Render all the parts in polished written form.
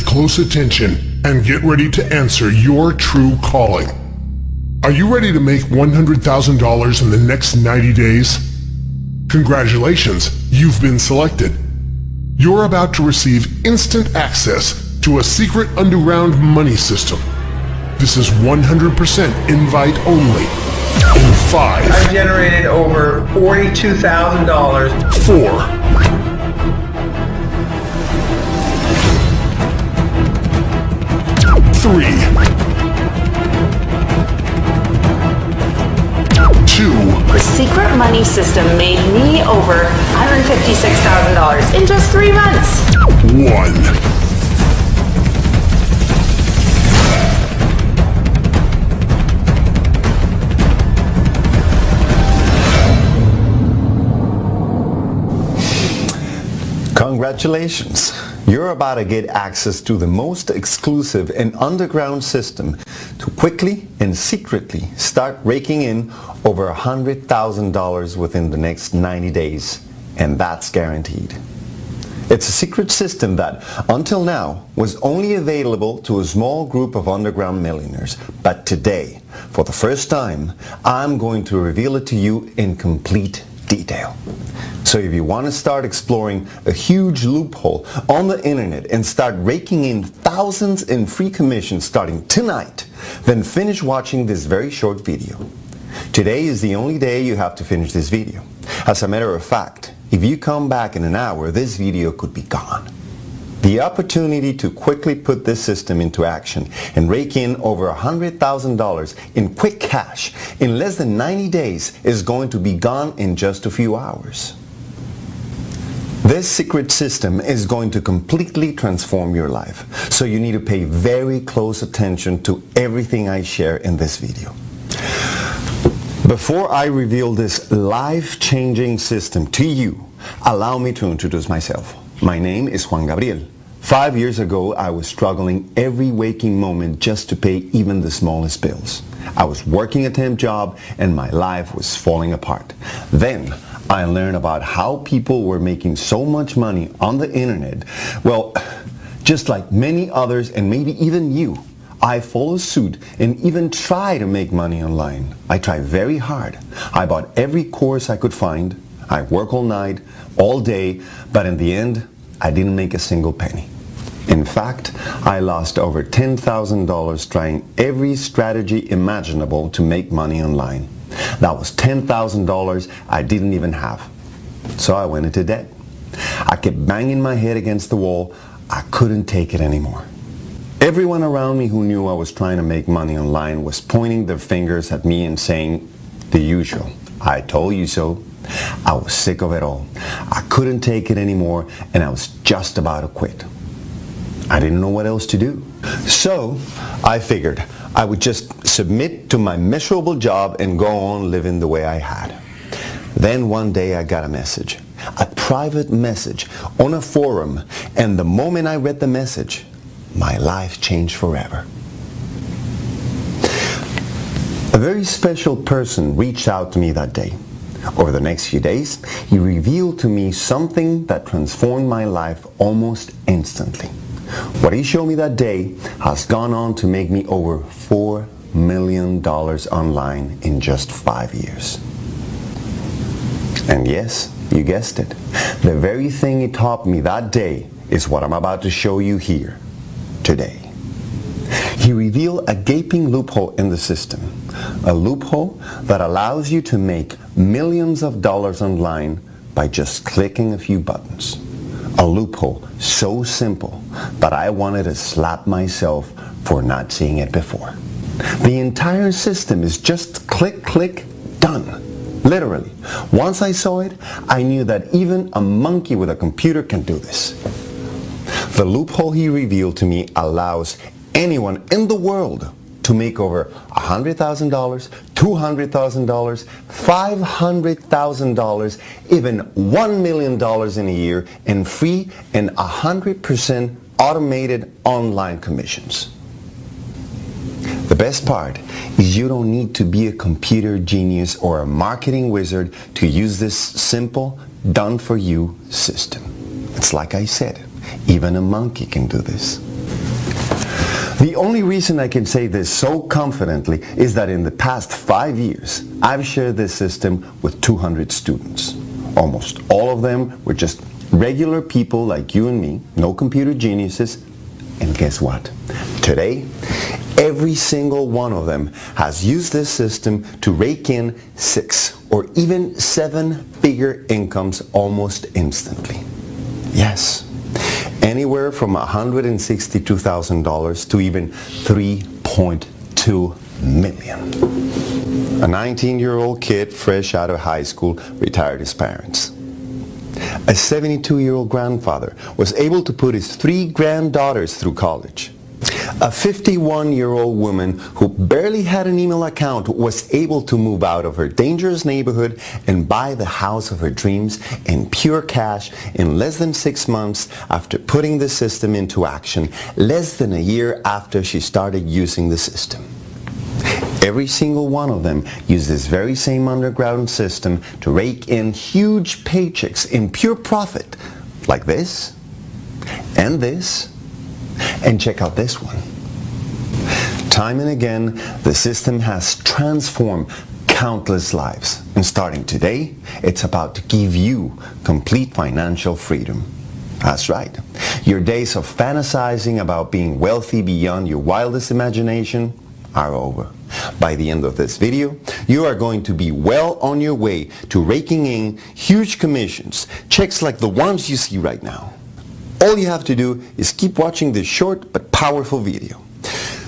close attention and get ready to answer your true calling. Are you ready to make $100,000 in the next 90 days? Congratulations, you've been selected. You're about to receive instant access to a secret underground money system. This is 100% invite only. In 5. I've generated over $42,000. 4. 3. 2. The secret money system made me over $156,000 in just 3 months. 1. Congratulations! You're about to get access to the most exclusive and underground system to quickly and secretly start raking in over $100,000 within the next 90 days, and that's guaranteed. It's a secret system that, until now, was only available to a small group of underground millionaires. But today, for the first time, I'm going to reveal it to you in complete detail. So if you want to start exploring a huge loophole on the internet and start raking in thousands in free commissions starting tonight, then finish watching this very short video. Today is the only day you have to finish this video. As a matter of fact, if you come back in an hour, this video could be gone. The opportunity to quickly put this system into action and rake in over $100,000 in quick cash in less than 90 days is going to be gone in just a few hours. This secret system is going to completely transform your life, so you need to pay very close attention to everything I share in this video. Before I reveal this life-changing system to you, allow me to introduce myself. My name is Juan Gabriel. 5 years ago, I was struggling every waking moment just to pay even the smallest bills. I was working a temp job and my life was falling apart. Then, I learned about how people were making so much money on the internet. Well, just like many others and maybe even you, I followed suit and even try to make money online. I tried very hard. I bought every course I could find. I worked all night, all day, but in the end, I didn't make a single penny. In fact, I lost over $10,000 trying every strategy imaginable to make money online. That was $10,000 I didn't even have. So I went into debt. I kept banging my head against the wall. I couldn't take it anymore. Everyone around me who knew I was trying to make money online was pointing their fingers at me and saying the usual, "I told you so." I was sick of it all. I couldn't take it anymore and I was just about to quit. I didn't know what else to do. So I figured I would just submit to my miserable job and go on living the way I had. Then one day I got a message, a private message on a forum, and the moment I read the message, my life changed forever. A very special person reached out to me that day. Over the next few days, he revealed to me something that transformed my life almost instantly. What he showed me that day has gone on to make me over $4 million online in just 5 years. And yes, you guessed it. The very thing he taught me that day is what I'm about to show you here today. He revealed a gaping loophole in the system, a loophole that allows you to make millions of dollars online by just clicking a few buttons. A loophole so simple that I wanted to slap myself for not seeing it before. The entire system is just click, click, done. Literally. Once I saw it, I knew that even a monkey with a computer can do this. The loophole he revealed to me allows anyone in the world to make over $100,000, $200,000, $500,000, even $1 million in a year in free and 100% automated online commissions. The best part is you don't need to be a computer genius or a marketing wizard to use this simple, done-for-you system. It's like I said, even a monkey can do this. The only reason I can say this so confidently is that in the past 5 years, I've shared this system with 200 students. Almost all of them were just regular people like you and me, no computer geniuses. And guess what? Today, every single one of them has used this system to rake in 6 or even 7-figure incomes almost instantly. Yes, anywhere from $162,000 to even $3.2 million. A 19-year-old kid fresh out of high school retired his parents. A 72-year-old grandfather was able to put his 3 granddaughters through college. A 51-year-old woman who barely had an email account was able to move out of her dangerous neighborhood and buy the house of her dreams in pure cash in less than 6 months after putting the system into action, less than a year after she started using the system. Every single one of them used this very same underground system to rake in huge paychecks in pure profit, like this, and this, and check out this one. Time and again, the system has transformed countless lives. And starting today, it's about to give you complete financial freedom. That's right. Your days of fantasizing about being wealthy beyond your wildest imagination are over. By the end of this video, you are going to be well on your way to raking in huge commissions, checks like the ones you see right now. All you have to do is keep watching this short but powerful video.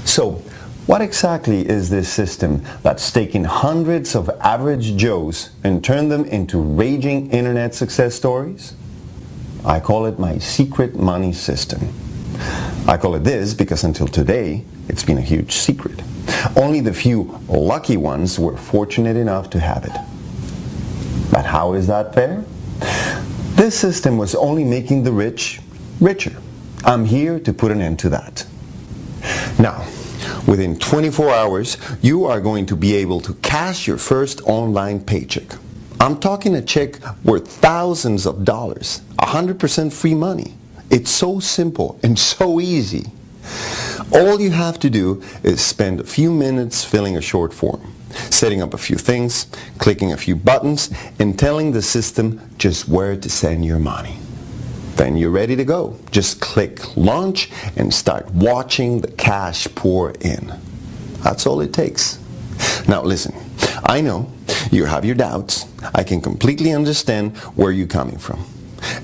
So, what exactly is this system that's taken hundreds of average Joes and turned them into raging internet success stories? I call it my secret money system. I call it this because until today, it's been a huge secret. Only the few lucky ones were fortunate enough to have it. But how is that fair? This system was only making the rich richer. I'm here to put an end to that. Now, within 24 hours, you are going to be able to cash your first online paycheck. I'm talking a check worth thousands of dollars, 100% free money. It's so simple and so easy. All you have to do is spend a few minutes filling a short form, setting up a few things, clicking a few buttons, and telling the system just where to send your money. Then you're ready to go. Just click launch and start watching the cash pour in. That's all it takes. Now listen, I know you have your doubts. I can completely understand where you're coming from.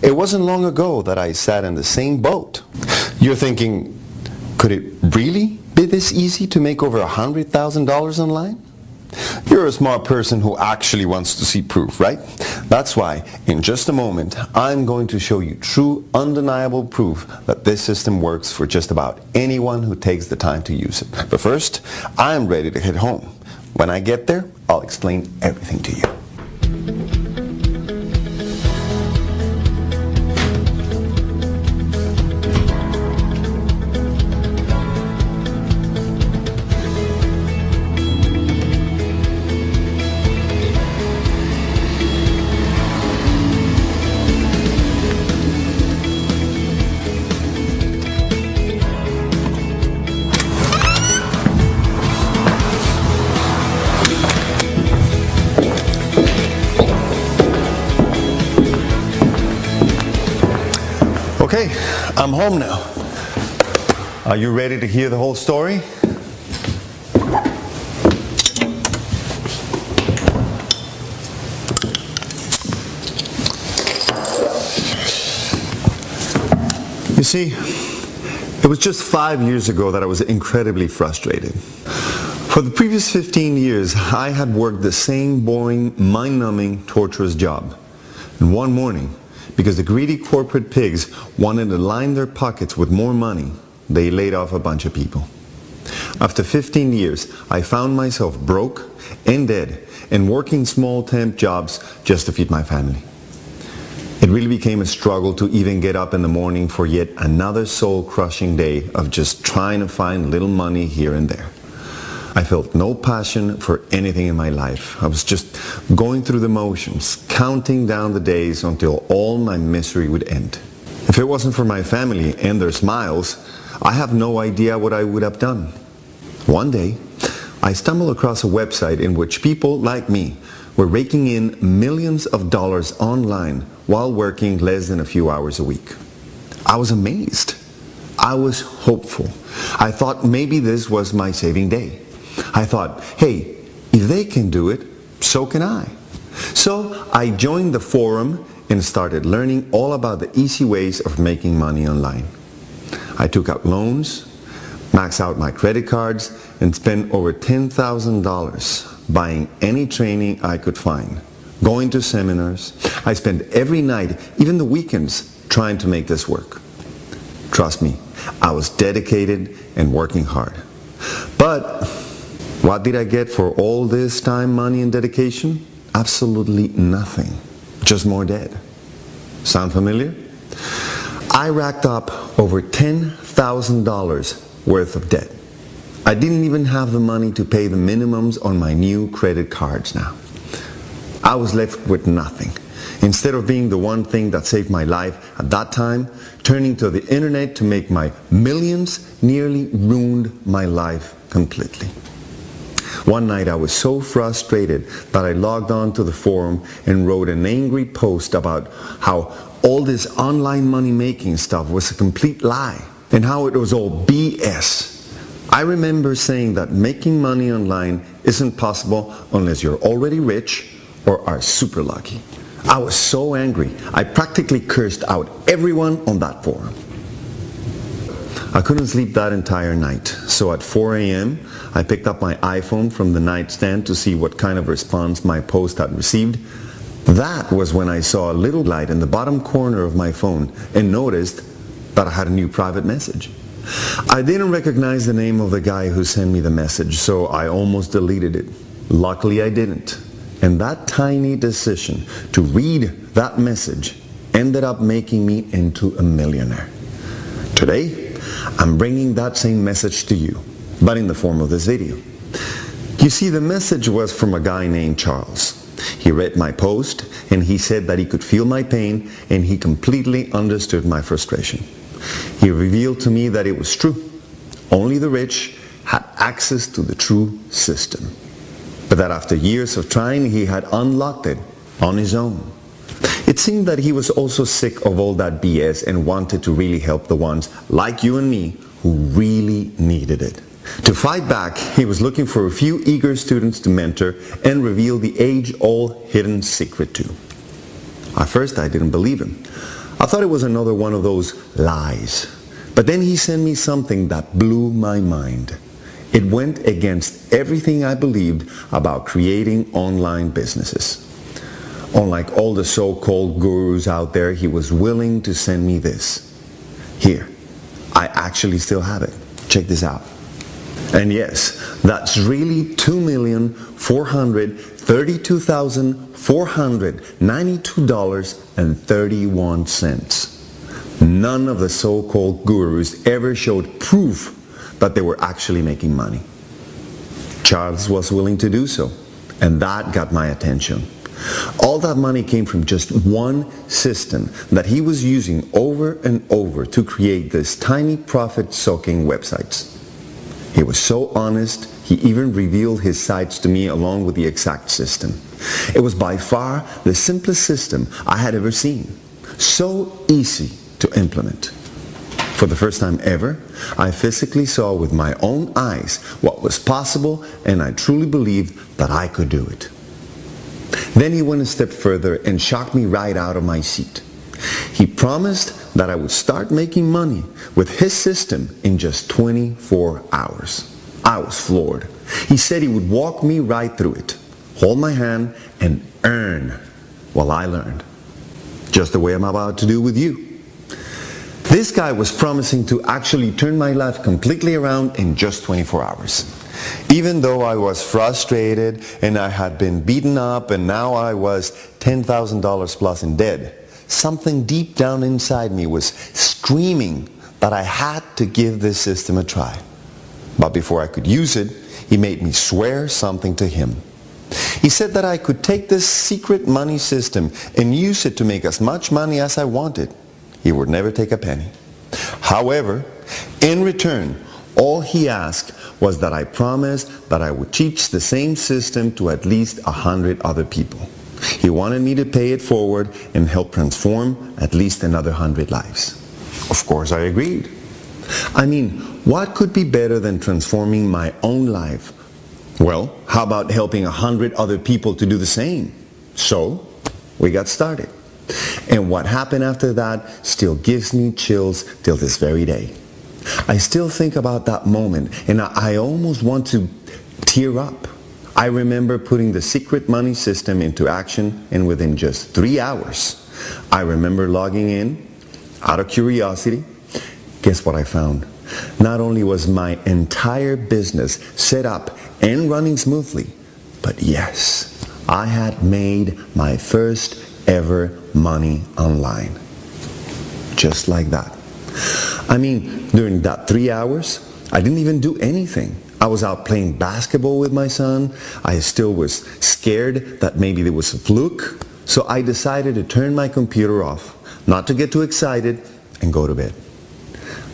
It wasn't long ago that I sat in the same boat. You're thinking, could it really be this easy to make over $100,000 online? You're a smart person who actually wants to see proof, right? That's why, in just a moment, I'm going to show you true, undeniable proof that this system works for just about anyone who takes the time to use it. But first, I'm ready to head home. When I get there, I'll explain everything to you. Okay, I'm home now. Are you ready to hear the whole story? You see, it was just 5 years ago that I was incredibly frustrated. For the previous 15 years, I had worked the same boring, mind-numbing, torturous job. And one morning, because the greedy corporate pigs wanted to line their pockets with more money, they laid off a bunch of people. After 15 years, I found myself broke and dead and working small temp jobs just to feed my family. It really became a struggle to even get up in the morning for yet another soul-crushing day of just trying to find little money here and there. I felt no passion for anything in my life. I was just going through the motions, counting down the days until all my misery would end. If it wasn't for my family and their smiles, I have no idea what I would have done. One day, I stumbled across a website in which people like me were raking in millions of dollars online while working less than a few hours a week. I was amazed. I was hopeful. I thought maybe this was my saving day. I thought, hey, if they can do it, so can I. So I joined the forum and started learning all about the easy ways of making money online. I took out loans, maxed out my credit cards, and spent over $10,000 buying any training I could find, going to seminars. I spent every night, even the weekends, trying to make this work. Trust me, I was dedicated and working hard. But what did I get for all this time, money, and dedication? Absolutely nothing. Just more debt. Sound familiar? I racked up over $10,000 worth of debt. I didn't even have the money to pay the minimums on my new credit cards now. I was left with nothing. Instead of being the one thing that saved my life at that time, turning to the internet to make my millions nearly ruined my life completely. One night I was so frustrated that I logged on to the forum and wrote an angry post about how all this online money making stuff was a complete lie and how it was all BS. I remember saying that making money online isn't possible unless you're already rich or are super lucky. I was so angry, I practically cursed out everyone on that forum. I couldn't sleep that entire night, so at 4 a.m. I picked up my iPhone from the nightstand to see what kind of response my post had received. That was when I saw a little light in the bottom corner of my phone and noticed that I had a new private message. I didn't recognize the name of the guy who sent me the message, so I almost deleted it. Luckily I didn't. And that tiny decision to read that message ended up making me into a millionaire. Today, I'm bringing that same message to you, but in the form of this video. You see, the message was from a guy named Charles. He read my post and he said that he could feel my pain and he completely understood my frustration. He revealed to me that it was true. Only the rich had access to the true system. But that after years of trying, he had unlocked it on his own. It seemed that he was also sick of all that BS and wanted to really help the ones like you and me who really needed it. To fight back, he was looking for a few eager students to mentor and reveal the age-old hidden secret to. At first, I didn't believe him. I thought it was another one of those lies. But then he sent me something that blew my mind. It went against everything I believed about creating online businesses. Unlike all the so-called gurus out there, he was willing to send me this. Here, I actually still have it. Check this out. And yes, that's really $2,432,492.31. None of the so-called gurus ever showed proof that they were actually making money. Charles was willing to do so, and that got my attention. All that money came from just one system that he was using over and over to create these tiny profit-soaking websites. He was so honest, he even revealed his sites to me along with the exact system. It was by far the simplest system I had ever seen. So easy to implement. For the first time ever, I physically saw with my own eyes what was possible, and I truly believed that I could do it. Then he went a step further and shocked me right out of my seat. He promised that I would start making money with his system in just 24 hours. I was floored. He said he would walk me right through it, hold my hand, and earn while I learned. Just the way I'm about to do with you. This guy was promising to actually turn my life completely around in just 24 hours. Even though I was frustrated and I had been beaten up and now I was $10,000 plus in debt, something deep down inside me was screaming that I had to give this system a try. But before I could use it, he made me swear something to him. He said that I could take this secret money system and use it to make as much money as I wanted. He would never take a penny. However, in return, all he asked was that I promised that I would teach the same system to at least 100 other people. He wanted me to pay it forward and help transform at least another 100 lives. Of course, I agreed. I mean, what could be better than transforming my own life? Well, how about helping 100 other people to do the same? So, we got started. And what happened after that still gives me chills till this very day. I still think about that moment, and I almost want to tear up. I remember putting the secret money system into action, and within just 3 hours, I remember logging in out of curiosity. Guess what I found? Not only was my entire business set up and running smoothly, but yes, I had made my first ever money online. Just like that. I mean, during that 3 hours, I didn't even do anything. I was out playing basketball with my son. I still was scared that maybe there was a fluke. So I decided to turn my computer off, not to get too excited, and go to bed.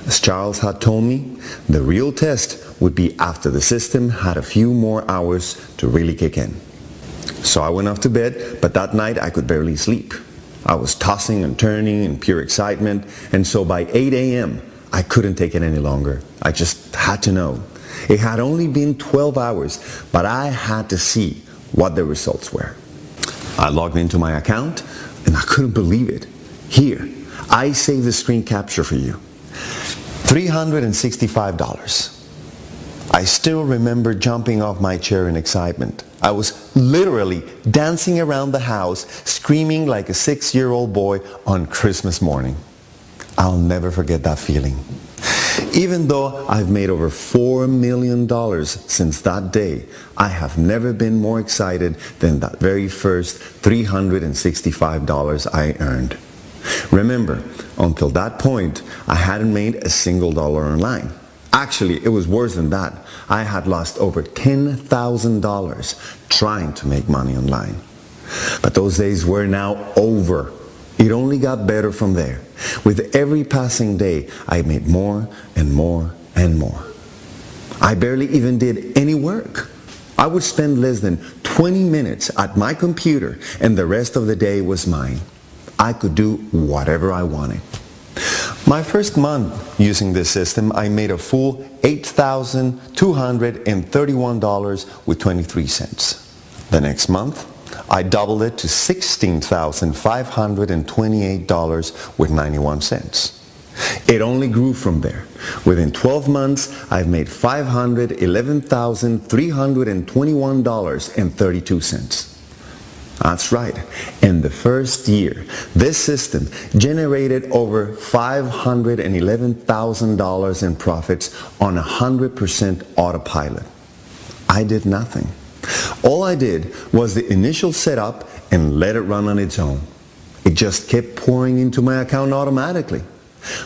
As Charles had told me, the real test would be after the system had a few more hours to really kick in. So I went off to bed, but that night I could barely sleep. I was tossing and turning in pure excitement, and so by 8 a.m., I couldn't take it any longer. I just had to know. It had only been 12 hours, but I had to see what the results were. I logged into my account, and I couldn't believe it. Here, I saved the screen capture for you. $365. I still remember jumping off my chair in excitement. I was literally dancing around the house, screaming like a 6-year-old boy on Christmas morning. I'll never forget that feeling. Even though I've made over $4 million since that day, I have never been more excited than that very first $365 I earned. Remember, until that point, I hadn't made a single dollar online. Actually, it was worse than that. I had lost over $10,000 trying to make money online. But those days were now over. It only got better from there. With every passing day, I made more and more and more. I barely even did any work. I would spend less than 20 minutes at my computer, and the rest of the day was mine. I could do whatever I wanted. My first month using this system, I made a full $8,231.23. The next month, I doubled it to $16,528.91. It only grew from there. Within 12 months, I've made $511,321.32. That's right. In the first year, this system generated over $511,000 in profits on 100% autopilot. I did nothing. All I did was the initial setup and let it run on its own. It just kept pouring into my account automatically.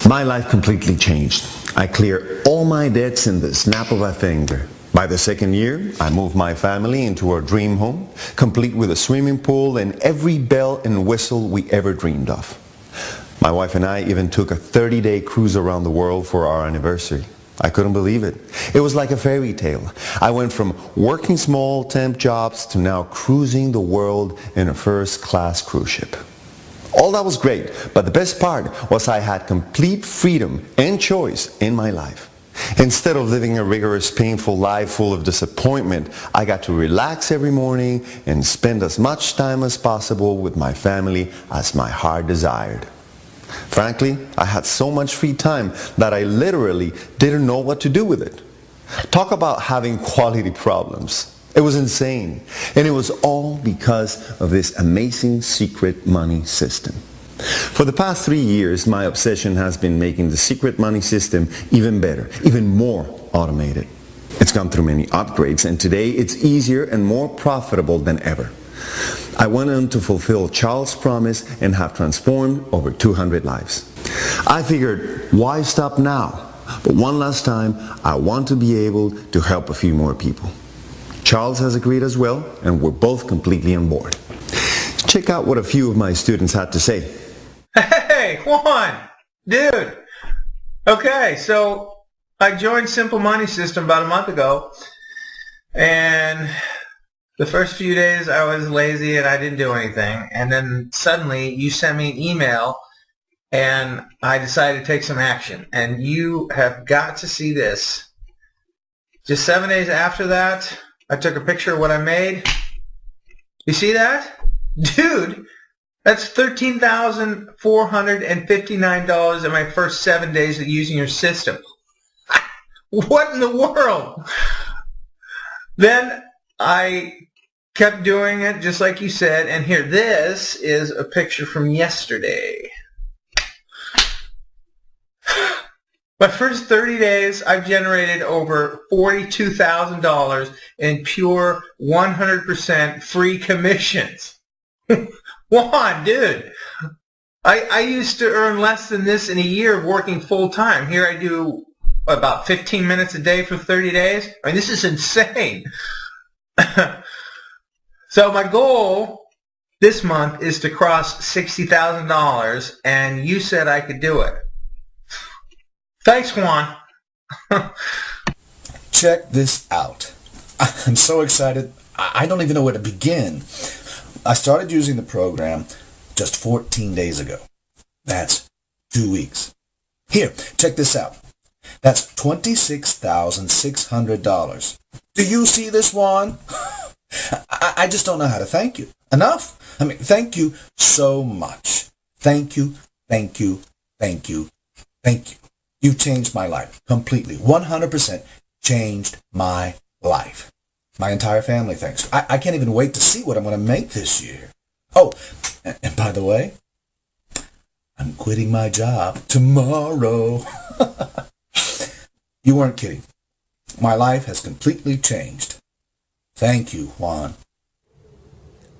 My life completely changed. I cleared all my debts in the snap of a finger. By the second year, I moved my family into our dream home, complete with a swimming pool and every bell and whistle we ever dreamed of. My wife and I even took a 30-day cruise around the world for our anniversary. I couldn't believe it. It was like a fairy tale. I went from working small temp jobs to now cruising the world in a first-class cruise ship. All that was great, but the best part was I had complete freedom and choice in my life. Instead of living a rigorous, painful life full of disappointment, I got to relax every morning and spend as much time as possible with my family as my heart desired. Frankly, I had so much free time that I literally didn't know what to do with it. Talk about having quality problems. It was insane. And it was all because of this amazing secret money system. For the past 3 years, my obsession has been making the secret money system even better, even more automated. It's gone through many upgrades, and today it's easier and more profitable than ever. I went on to fulfill Charles' promise and have transformed over 200 lives. I figured, why stop now? But one last time, I want to be able to help a few more people. Charles has agreed as well, and we're both completely on board. Check out what a few of my students had to say. Hey, Juan! Dude! Okay, so I joined Simple Money System about a month ago, and the first few days I was lazy and I didn't do anything, and then suddenly you sent me an email and I decided to take some action, and you have got to see this. Just 7 days after that, I took a picture of what I made. You see that? Dude, that's $13,459 in my first 7 days of using your system. What in the world? Then I kept doing it just like you said, and here, this is a picture from yesterday. My first 30 days, I've generated over $42,000 in pure 100% free commissions. Juan, dude, I used to earn less than this in a year of working full-time. Here I do about 15 minutes a day for 30 days. I mean, this is insane. So my goal this month is to cross $60,000, and you said I could do it. Thanks, Juan. Check this out. I'm so excited. I don't even know where to begin. I started using the program just 14 days ago. That's 2 weeks. Here, check this out. That's $26,600. Do you see this, Juan? I just don't know how to thank you. Enough. I mean, thank you so much. Thank you, thank you, thank you, thank you. You changed my life completely. 100% changed my life. My entire family thanks you. I can't even wait to see what I'm going to make this year. Oh, and by the way, I'm quitting my job tomorrow. You weren't kidding. My life has completely changed. Thank you, Juan.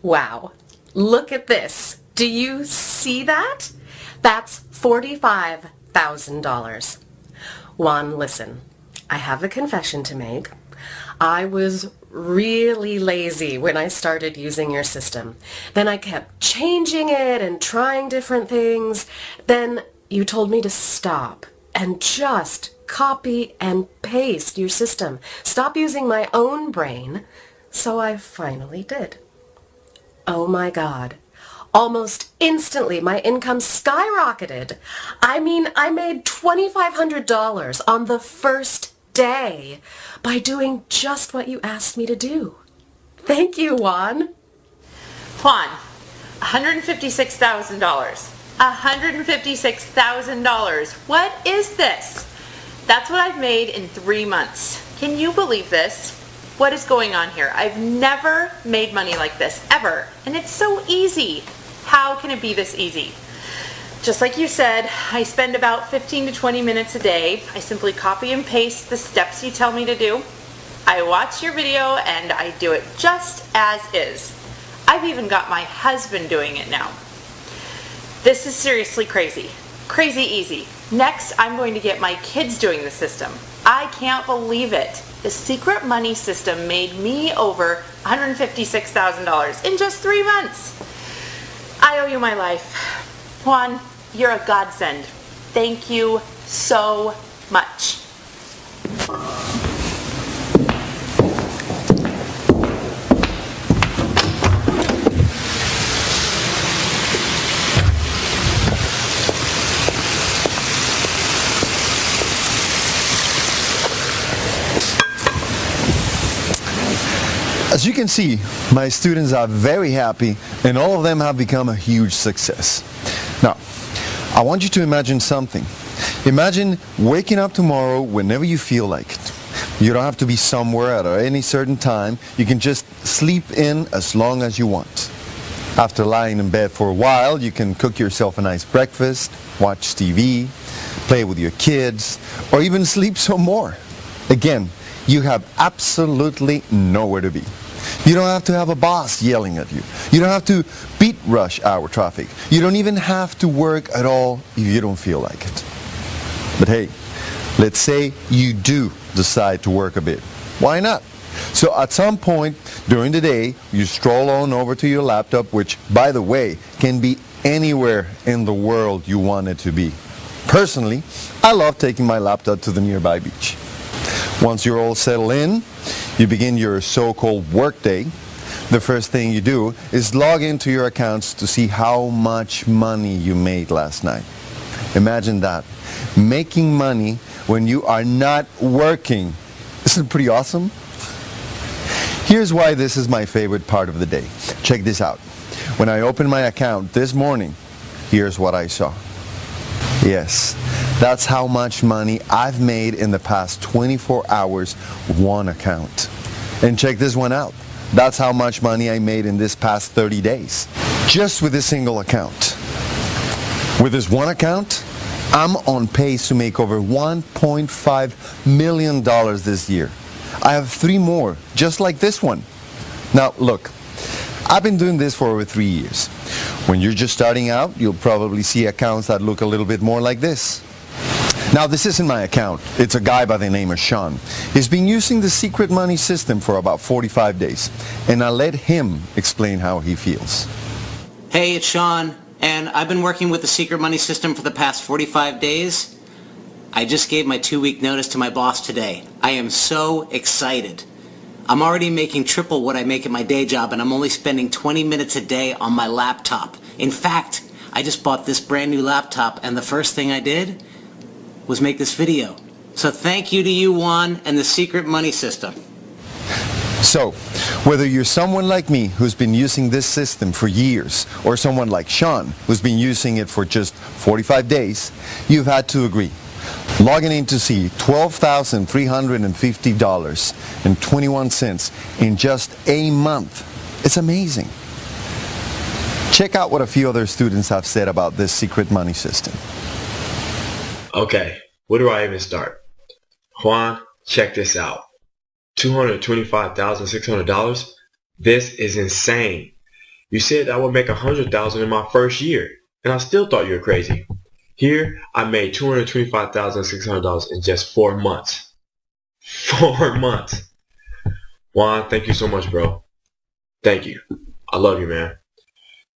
Wow. Look at this. Do you see that? That's $45,000. Juan, listen. I have a confession to make. I was really lazy when I started using your system. Then I kept changing it and trying different things. Then you told me to stop and just copy and paste your system. Stop using my own brain. So I finally did. Oh my God. Almost instantly, my income skyrocketed. I mean, I made $2,500 on the first day by doing just what you asked me to do. Thank you, Juan. Juan, $156,000. $156,000. What is this? That's what I've made in 3 months. Can you believe this? What is going on here? I've never made money like this, ever. And it's so easy. How can it be this easy? Just like you said, I spend about 15 to 20 minutes a day. I simply copy and paste the steps you tell me to do. I watch your video and I do it just as is. I've even got my husband doing it now. This is seriously crazy. Crazy easy. Next, I'm going to get my kids doing the system. I can't believe it. The secret money system made me over $156,000 in just 3 months. I owe you my life. Juan, you're a godsend. Thank you so much. As you can see, my students are very happy and all of them have become a huge success. Now, I want you to imagine something. Imagine waking up tomorrow whenever you feel like it. You don't have to be somewhere at any certain time. You can just sleep in as long as you want. After lying in bed for a while, you can cook yourself a nice breakfast, watch TV, play with your kids, or even sleep some more. Again, you have absolutely nowhere to be. You don't have to have a boss yelling at you. You don't have to beat rush hour traffic. You don't even have to work at all if you don't feel like it. But hey, let's say you do decide to work a bit. Why not? So at some point during the day, you stroll on over to your laptop, which, by the way, can be anywhere in the world you want it to be. Personally, I love taking my laptop to the nearby beach. Once you're all settled in, you begin your so-called workday. The first thing you do is log into your accounts to see how much money you made last night. Imagine that. Making money when you are not working. Isn't it pretty awesome? Here's why this is my favorite part of the day. Check this out. When I opened my account this morning, here's what I saw. Yes, that's how much money I've made in the past 24 hours, one account. And check this one out. That's how much money I made in this past 30 days, just with a single account. With this one account, I'm on pace to make over $1.5 million this year. I have 3 more, just like this one. Now, look, I've been doing this for over 3 years. When you're just starting out, you'll probably see accounts that look a little bit more like this. Now, this isn't my account. It's a guy by the name of Sean. He's been using the secret money system for about 45 days, and I'll let him explain how he feels. Hey, it's Sean, and I've been working with the secret money system for the past 45 days. I just gave my 2-week notice to my boss today. I am so excited. I'm already making triple what I make at my day job, and I'm only spending 20 minutes a day on my laptop. In fact, I just bought this brand new laptop, and the first thing I did was make this video. So thank you to you, Juan, and the secret money system. So, whether you're someone like me who's been using this system for years, or someone like Sean who's been using it for just 45 days, you've had to agree. Logging in to see $12,350.21 in just a month. It's amazing. Check out what a few other students have said about this secret money system. Okay, where do I even start? Juan, check this out. $225,600? This is insane. You said I would make $100,000 in my first year, and I still thought you were crazy. Here, I made $225,600 in just 4 months. 4 months. Juan, thank you so much, bro. Thank you. I love you, man.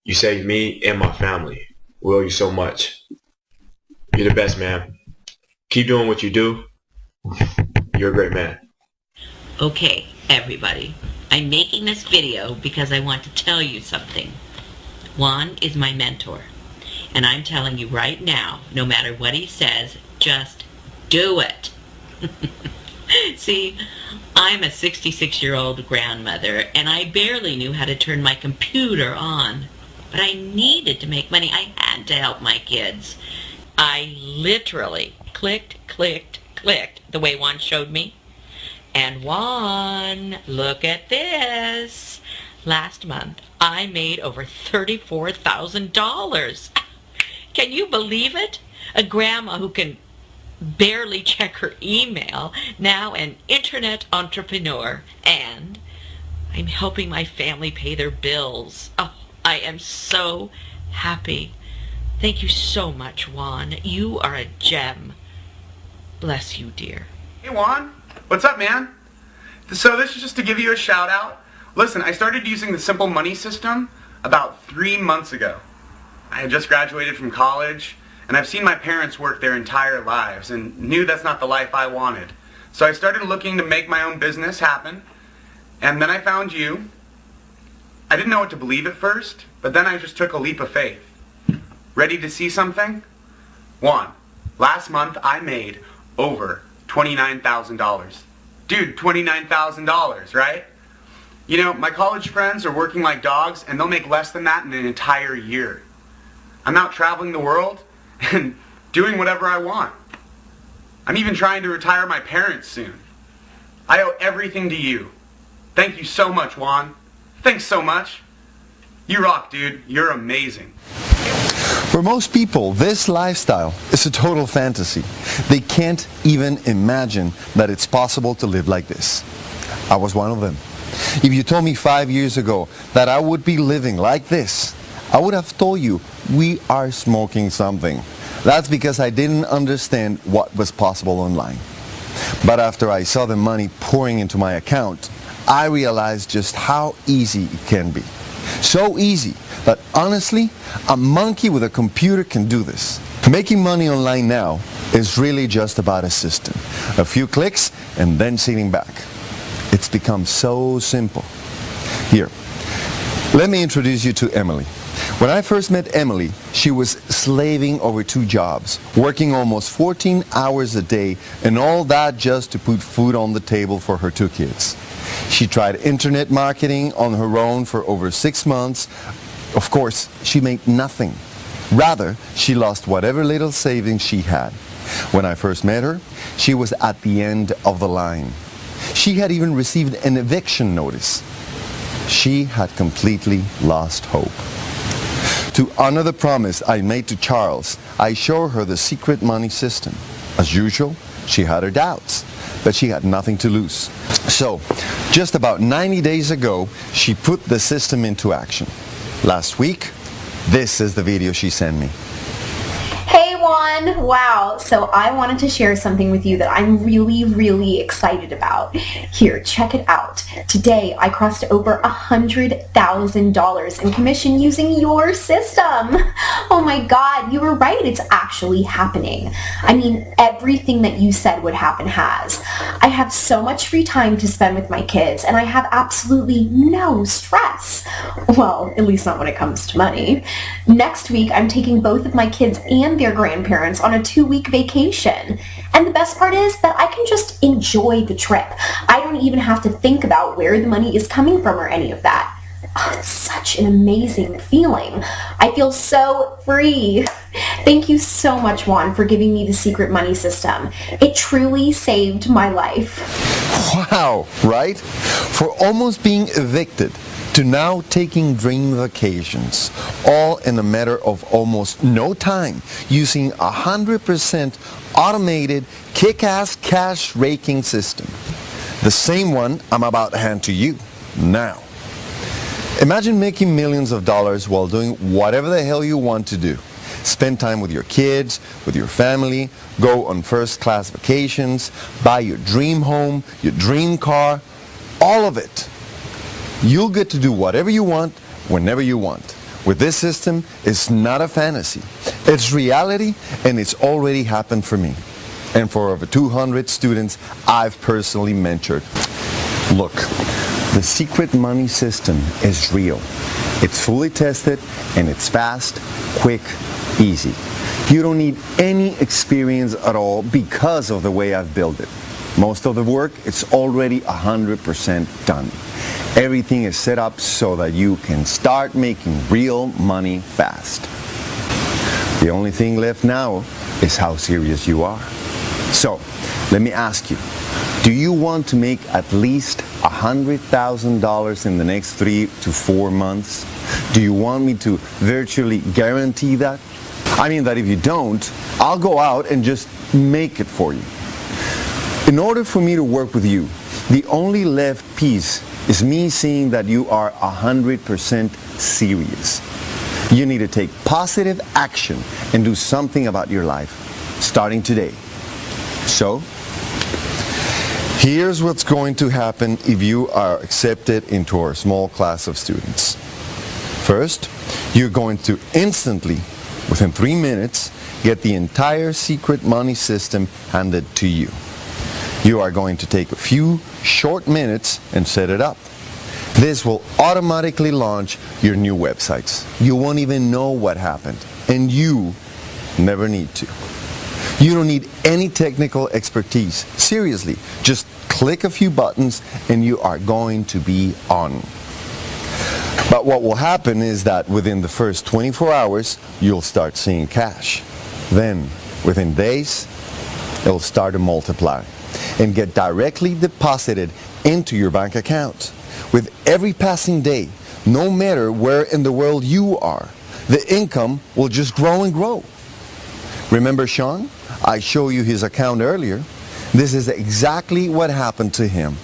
You saved me and my family. We owe you so much. You're the best, man. Keep doing what you do. You're a great man. Okay, everybody. I'm making this video because I want to tell you something. Juan is my mentor. And I'm telling you right now, no matter what he says, just do it. See, I'm a 66-year-old grandmother, and I barely knew how to turn my computer on. But I needed to make money. I had to help my kids. I literally clicked, the way Juan showed me. And Juan, look at this. Last month, I made over $34,000. Can you believe it? A grandma who can barely check her email, now an internet entrepreneur, and I'm helping my family pay their bills. Oh, I am so happy. Thank you so much, Juan. You are a gem. Bless you, dear. Hey, Juan. What's up, man? So this is just to give you a shout out. Listen, I started using the Simple Money system about 3 months ago. I had just graduated from college, and I've seen my parents work their entire lives and knew that's not the life I wanted. So I started looking to make my own business happen, and then I found you. I didn't know what to believe at first, but then I just took a leap of faith. Ready to see something? Juan, last month I made over $29,000. Dude, $29,000, right? You know, my college friends are working like dogs, and they'll make less than that in an entire year. I'm out traveling the world and doing whatever I want. I'm even trying to retire my parents soon. I owe everything to you. Thank you so much, Juan. Thanks so much. You rock, dude. You're amazing. For most people, this lifestyle is a total fantasy. They can't even imagine that it's possible to live like this. I was one of them. If you told me 5 years ago that I would be living like this, I would have told you we are smoking something. That's because I didn't understand what was possible online. But after I saw the money pouring into my account, I realized just how easy it can be. So easy that honestly, a monkey with a computer can do this. Making money online now is really just about a system. A few clicks and then sitting back. It's become so simple. Here, let me introduce you to Emily. When I first met Emily, she was slaving over 2 jobs, working almost 14 hours a day, and all that just to put food on the table for her 2 kids. She tried internet marketing on her own for over 6 months. Of course, she made nothing. Rather, she lost whatever little savings she had. When I first met her, she was at the end of the line. She had even received an eviction notice. She had completely lost hope. To honor the promise I made to Charles, I showed her the secret money system. As usual, she had her doubts, but she had nothing to lose. So, just about 90 days ago, she put the system into action. Last week, this is the video she sent me. Hey Juan! Wow, so I wanted to share something with you that I'm really excited about. Here, check it out. Today I crossed over $100,000 in commission using your system. Oh my god, you were right, it's actually happening. I mean, everything that you said would happen has. I have so much free time to spend with my kids and I have absolutely no stress. Well, at least not when it comes to money. Next week I'm taking both of my kids and their grandparents on a 2-week vacation. And the best part is that I can just enjoy the trip. I don't even have to think about where the money is coming from or any of that. Oh, it's such an amazing feeling. I feel so free. Thank you so much, Juan, for giving me the secret money system. It truly saved my life. Wow, right? For almost being evicted to now taking dream vacations, all in a matter of almost no time, using 100% automated kick-ass cash raking system. The same one I'm about to hand to you now. Imagine making millions of dollars while doing whatever the hell you want to do. Spend time with your kids, with your family, go on first-class vacations, buy your dream home, your dream car, all of it. You'll get to do whatever you want, whenever you want. With this system, it's not a fantasy. It's reality, and it's already happened for me. And for over 200 students I've personally mentored. Look, the secret money system is real. It's fully tested, and it's fast, quick, easy. You don't need any experience at all because of the way I've built it. Most of the work is already 100% done. Everything is set up so that you can start making real money fast. The only thing left now is how serious you are. So, let me ask you, do you want to make at least $100,000 in the next 3 to 4 months? Do you want me to virtually guarantee that? I mean that if you don't, I'll go out and just make it for you. In order for me to work with you, the only left piece is me seeing that you are 100% serious. You need to take positive action and do something about your life, starting today. So, here's what's going to happen if you are accepted into our small class of students. First, you're going to instantly, within 3 minutes, get the entire secret money system handed to you. You are going to take a few short minutes and set it up. This will automatically launch your new websites. You won't even know what happened, and you never need to. You don't need any technical expertise. Seriously, just click a few buttons and you are going to be on. But what will happen is that within the first 24 hours, you'll start seeing cash. Then, within days, it'll start to multiply and get directly deposited into your bank account. With every passing day, no matter where in the world you are, the income will just grow and grow. Remember Sean? I showed you his account earlier. This is exactly what happened to him.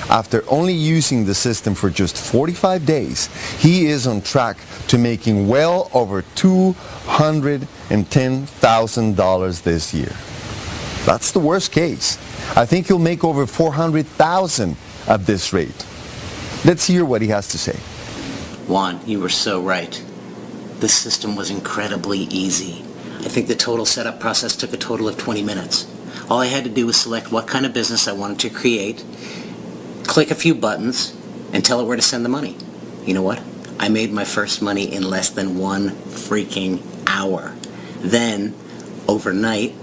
After only using the system for just 45 days, he is on track to making well over $210,000 this year. That's the worst case. I think he'll make over $400,000 at this rate. Let's hear what he has to say. Juan, you were so right. The system was incredibly easy. I think the total setup process took a total of 20 minutes. All I had to do was select what kind of business I wanted to create, click a few buttons, and tell it where to send the money. You know what? I made my first money in less than 1 freaking hour. Then, overnight,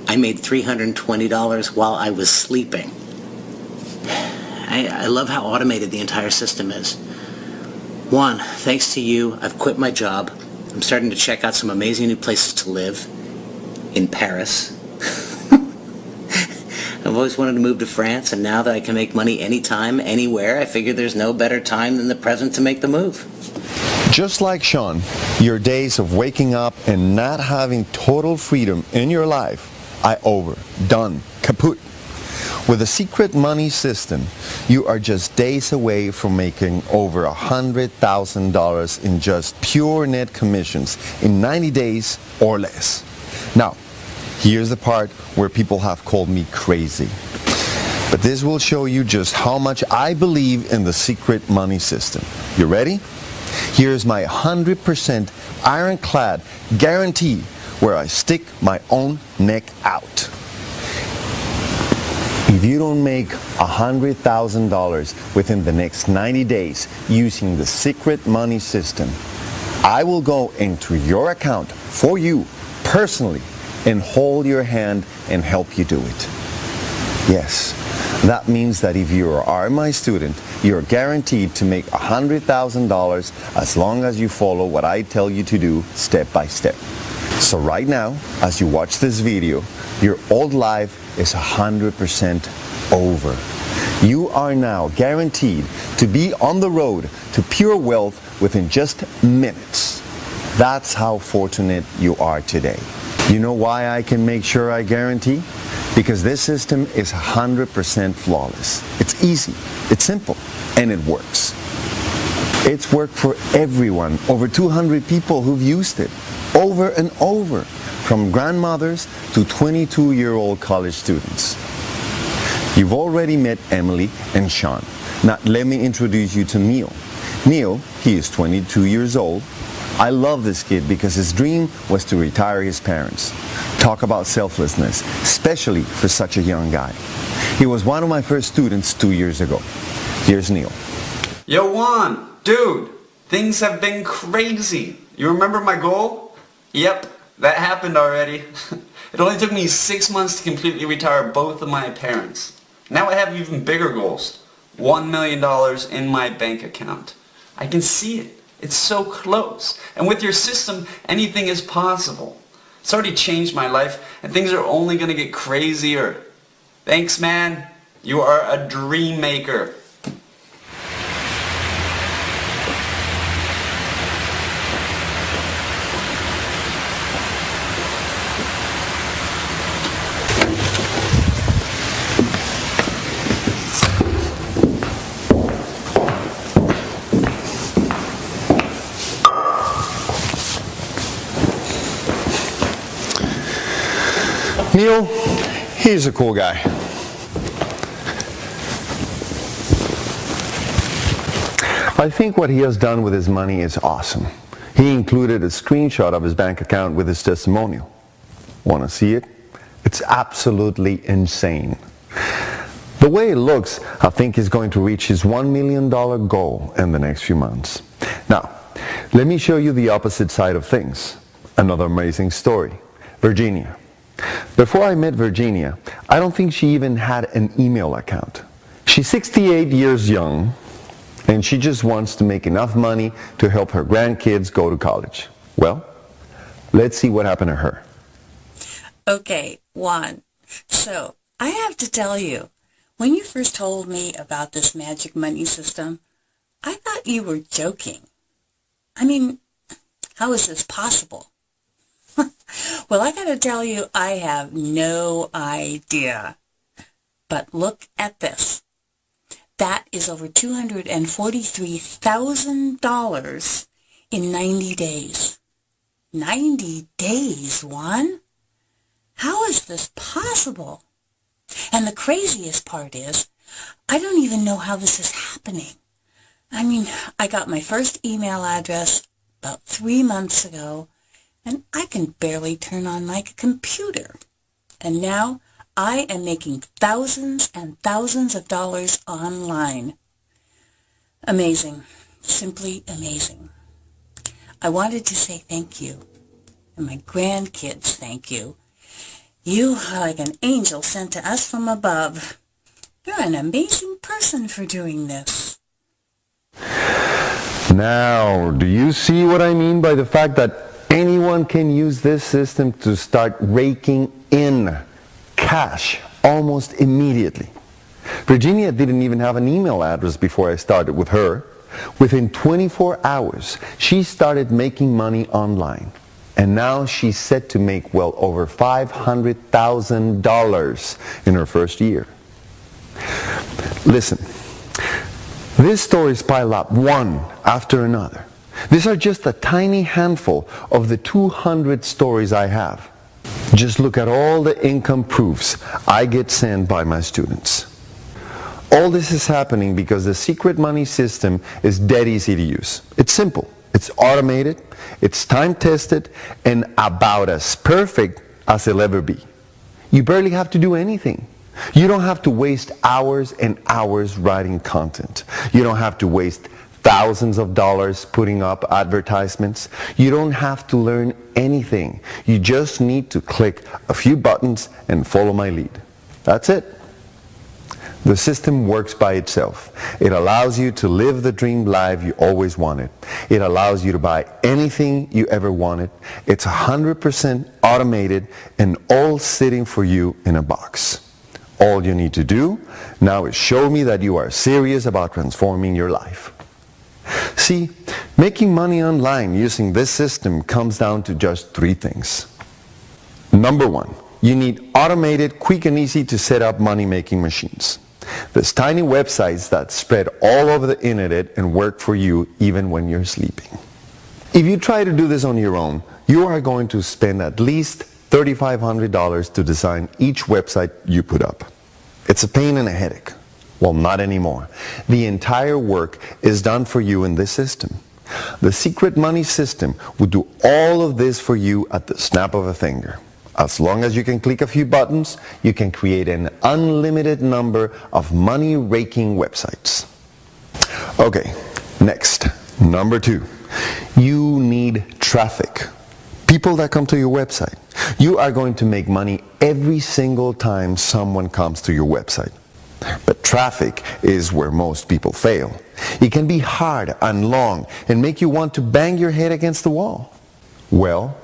I made $320 while I was sleeping. I love how automated the entire system is. Juan, thanks to you, I've quit my job. I'm starting to check out some amazing new places to live in Paris. I've always wanted to move to France, and now that I can make money anytime, anywhere, I figure there's no better time than the present to make the move. Just like Sean, your days of waking up and not having total freedom in your life are over, done, kaput. With the secret money system, you are just days away from making over $100,000 in just pure net commissions in 90 days or less. Now, here's the part where people have called me crazy. But this will show you just how much I believe in the secret money system. You ready? Here's my 100% ironclad guarantee where I stick my own neck out. If you don't make $100,000 within the next 90 days using the secret money system, I will go into your account for you personally and hold your hand and help you do it. Yes, that means that if you are my student, you're guaranteed to make $100,000 as long as you follow what I tell you to do step by step. So right now, as you watch this video, your old life is 100% over. You are now guaranteed to be on the road to pure wealth within just minutes. That's how fortunate you are today. You know why I can make sure I guarantee? Because this system is 100% flawless. It's easy, it's simple, and it works. It's worked for everyone, over 200 people who've used it, over and over, from grandmothers to 22-year-old college students. You've already met Emily and Sean. Now let me introduce you to Neil. Neil, he is 22 years old. I love this kid because his dream was to retire his parents. Talk about selflessness, especially for such a young guy. He was one of my first students 2 years ago. Here's Neil. Yo, Juan, dude, things have been crazy. You remember my goal? Yep, that happened already. It only took me 6 months to completely retire both of my parents. Now I have even bigger goals. $1 million in my bank account. I can see it. It's so close. And with your system, anything is possible. It's already changed my life, and things are only going to get crazier. Thanks, man. You are a dream maker. Neil, he's a cool guy. I think what he has done with his money is awesome. He included a screenshot of his bank account with his testimonial. Want to see it? It's absolutely insane. The way it looks, I think he's going to reach his $1 million goal in the next few months. Now, let me show you the opposite side of things. Another amazing story. Virginia. Before I met Virginia, I don't think she even had an email account. She's 68 years young, and she just wants to make enough money to help her grandkids go to college. Well, let's see what happened to her. Okay, Juan. So, I have to tell you, when you first told me about this magic money system, I thought you were joking. I mean, how is this possible? Well, I gotta tell you, I have no idea. But look at this. That is over $243,000 in 90 days. 90 days, Juan? How is this possible? And the craziest part is, I don't even know how this is happening. I mean, I got my first email address about 3 months ago, and I can barely turn on my computer. And now I am making thousands and thousands of dollars online. Amazing. Simply amazing. I wanted to say thank you. And my grandkids thank you. You are like an angel sent to us from above. You're an amazing person for doing this. Now, do you see what I mean by the fact that anyone can use this system to start raking in cash almost immediately? Virginia didn't even have an email address before I started with her. Within 24 hours, she started making money online. And now she's set to make well over $500,000 in her first year. Listen, these stories pile up one after another. These are just a tiny handful of the 200 stories I have. Just look at all the income proofs I get sent by my students. All this is happening because the secret money system is dead easy to use. It's simple. It's automated, it's time-tested, and about as perfect as it'll ever be. You barely have to do anything. You don't have to waste hours and hours writing content. You don't have to waste thousands of dollars putting up advertisements. You don't have to learn anything. You just need to click a few buttons and follow my lead. That's it. The system works by itself. It allows you to live the dream life you always wanted. It allows you to buy anything you ever wanted. It's 100% automated and all sitting for you in a box. All you need to do now is show me that you are serious about transforming your life. See, making money online using this system comes down to just 3 things. Number 1, you need automated, quick and easy to set up money-making machines. There's tiny websites that spread all over the internet and work for you even when you're sleeping. If you try to do this on your own, you are going to spend at least $3,500 to design each website you put up. It's a pain and a headache. Well, not anymore. The entire work is done for you in this system. The secret money system will do all of this for you at the snap of a finger. As long as you can click a few buttons, you can create an unlimited number of money-raking websites. Okay, next, number 2. You need traffic. People that come to your website. You are going to make money every single time someone comes to your website. But traffic is where most people fail. It can be hard and long and make you want to bang your head against the wall. Well,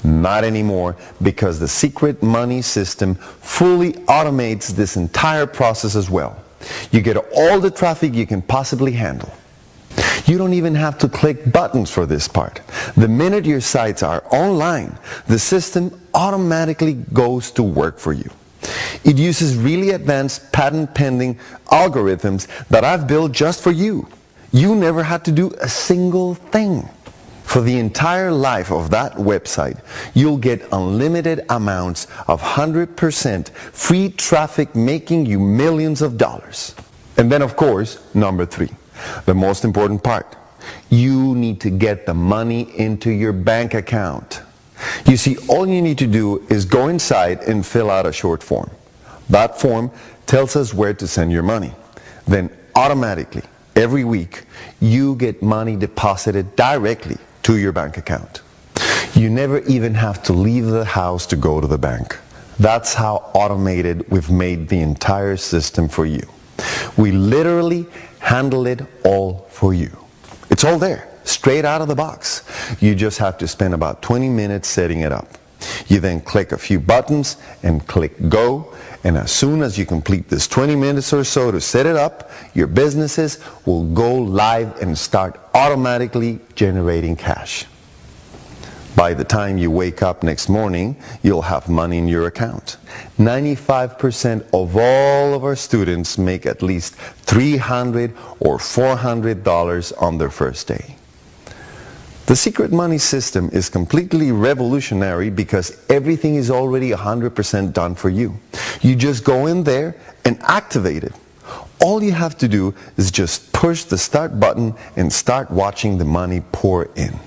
not anymore, because the secret money system fully automates this entire process as well. You get all the traffic you can possibly handle. You don't even have to click buttons for this part. The minute your sites are online, the system automatically goes to work for you. It uses really advanced patent-pending algorithms that I've built just for you. You never had to do a single thing. For the entire life of that website, you'll get unlimited amounts of 100% free traffic making you millions of dollars. And then, of course, number 3, the most important part. You need to get the money into your bank account. You see, all you need to do is go inside and fill out a short form. That form tells us where to send your money. Then automatically, every week, you get money deposited directly to your bank account. You never even have to leave the house to go to the bank. That's how automated we've made the entire system for you. We literally handle it all for you. It's all there, straight out of the box. You just have to spend about 20 minutes setting it up. You then click a few buttons and click go, and as soon as you complete this 20 minutes or so to set it up, your businesses will go live and start automatically generating cash. By the time you wake up next morning, you'll have money in your account. 95% of all of our students make at least $300 or $400 on their first day. The secret money system is completely revolutionary because everything is already 100% done for you. You just go in there and activate it. All you have to do is just push the start button and start watching the money pour in.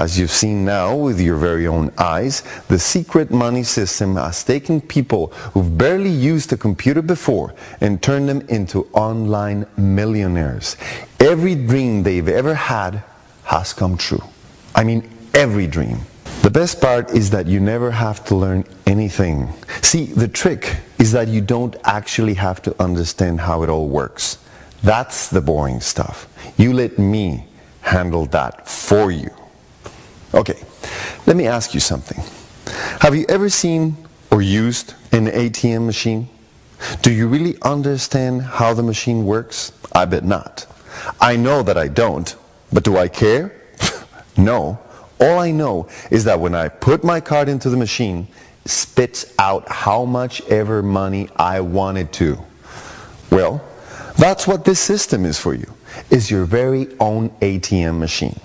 As you've seen now with your very own eyes, the secret money system has taken people who've barely used a computer before and turned them into online millionaires. Every dream they've ever had has come true. I mean, every dream. The best part is that you never have to learn anything. See, the trick is that you don't actually have to understand how it all works. That's the boring stuff. You let me handle that for you. Okay, let me ask you something. Have you ever seen or used an ATM machine? Do you really understand how the machine works? I bet not. I know that I don't, but do I care? No. All I know is that when I put my card into the machine, it spits out how much ever money I wanted to. Well, that's what this system is for you. It's your very own ATM machine.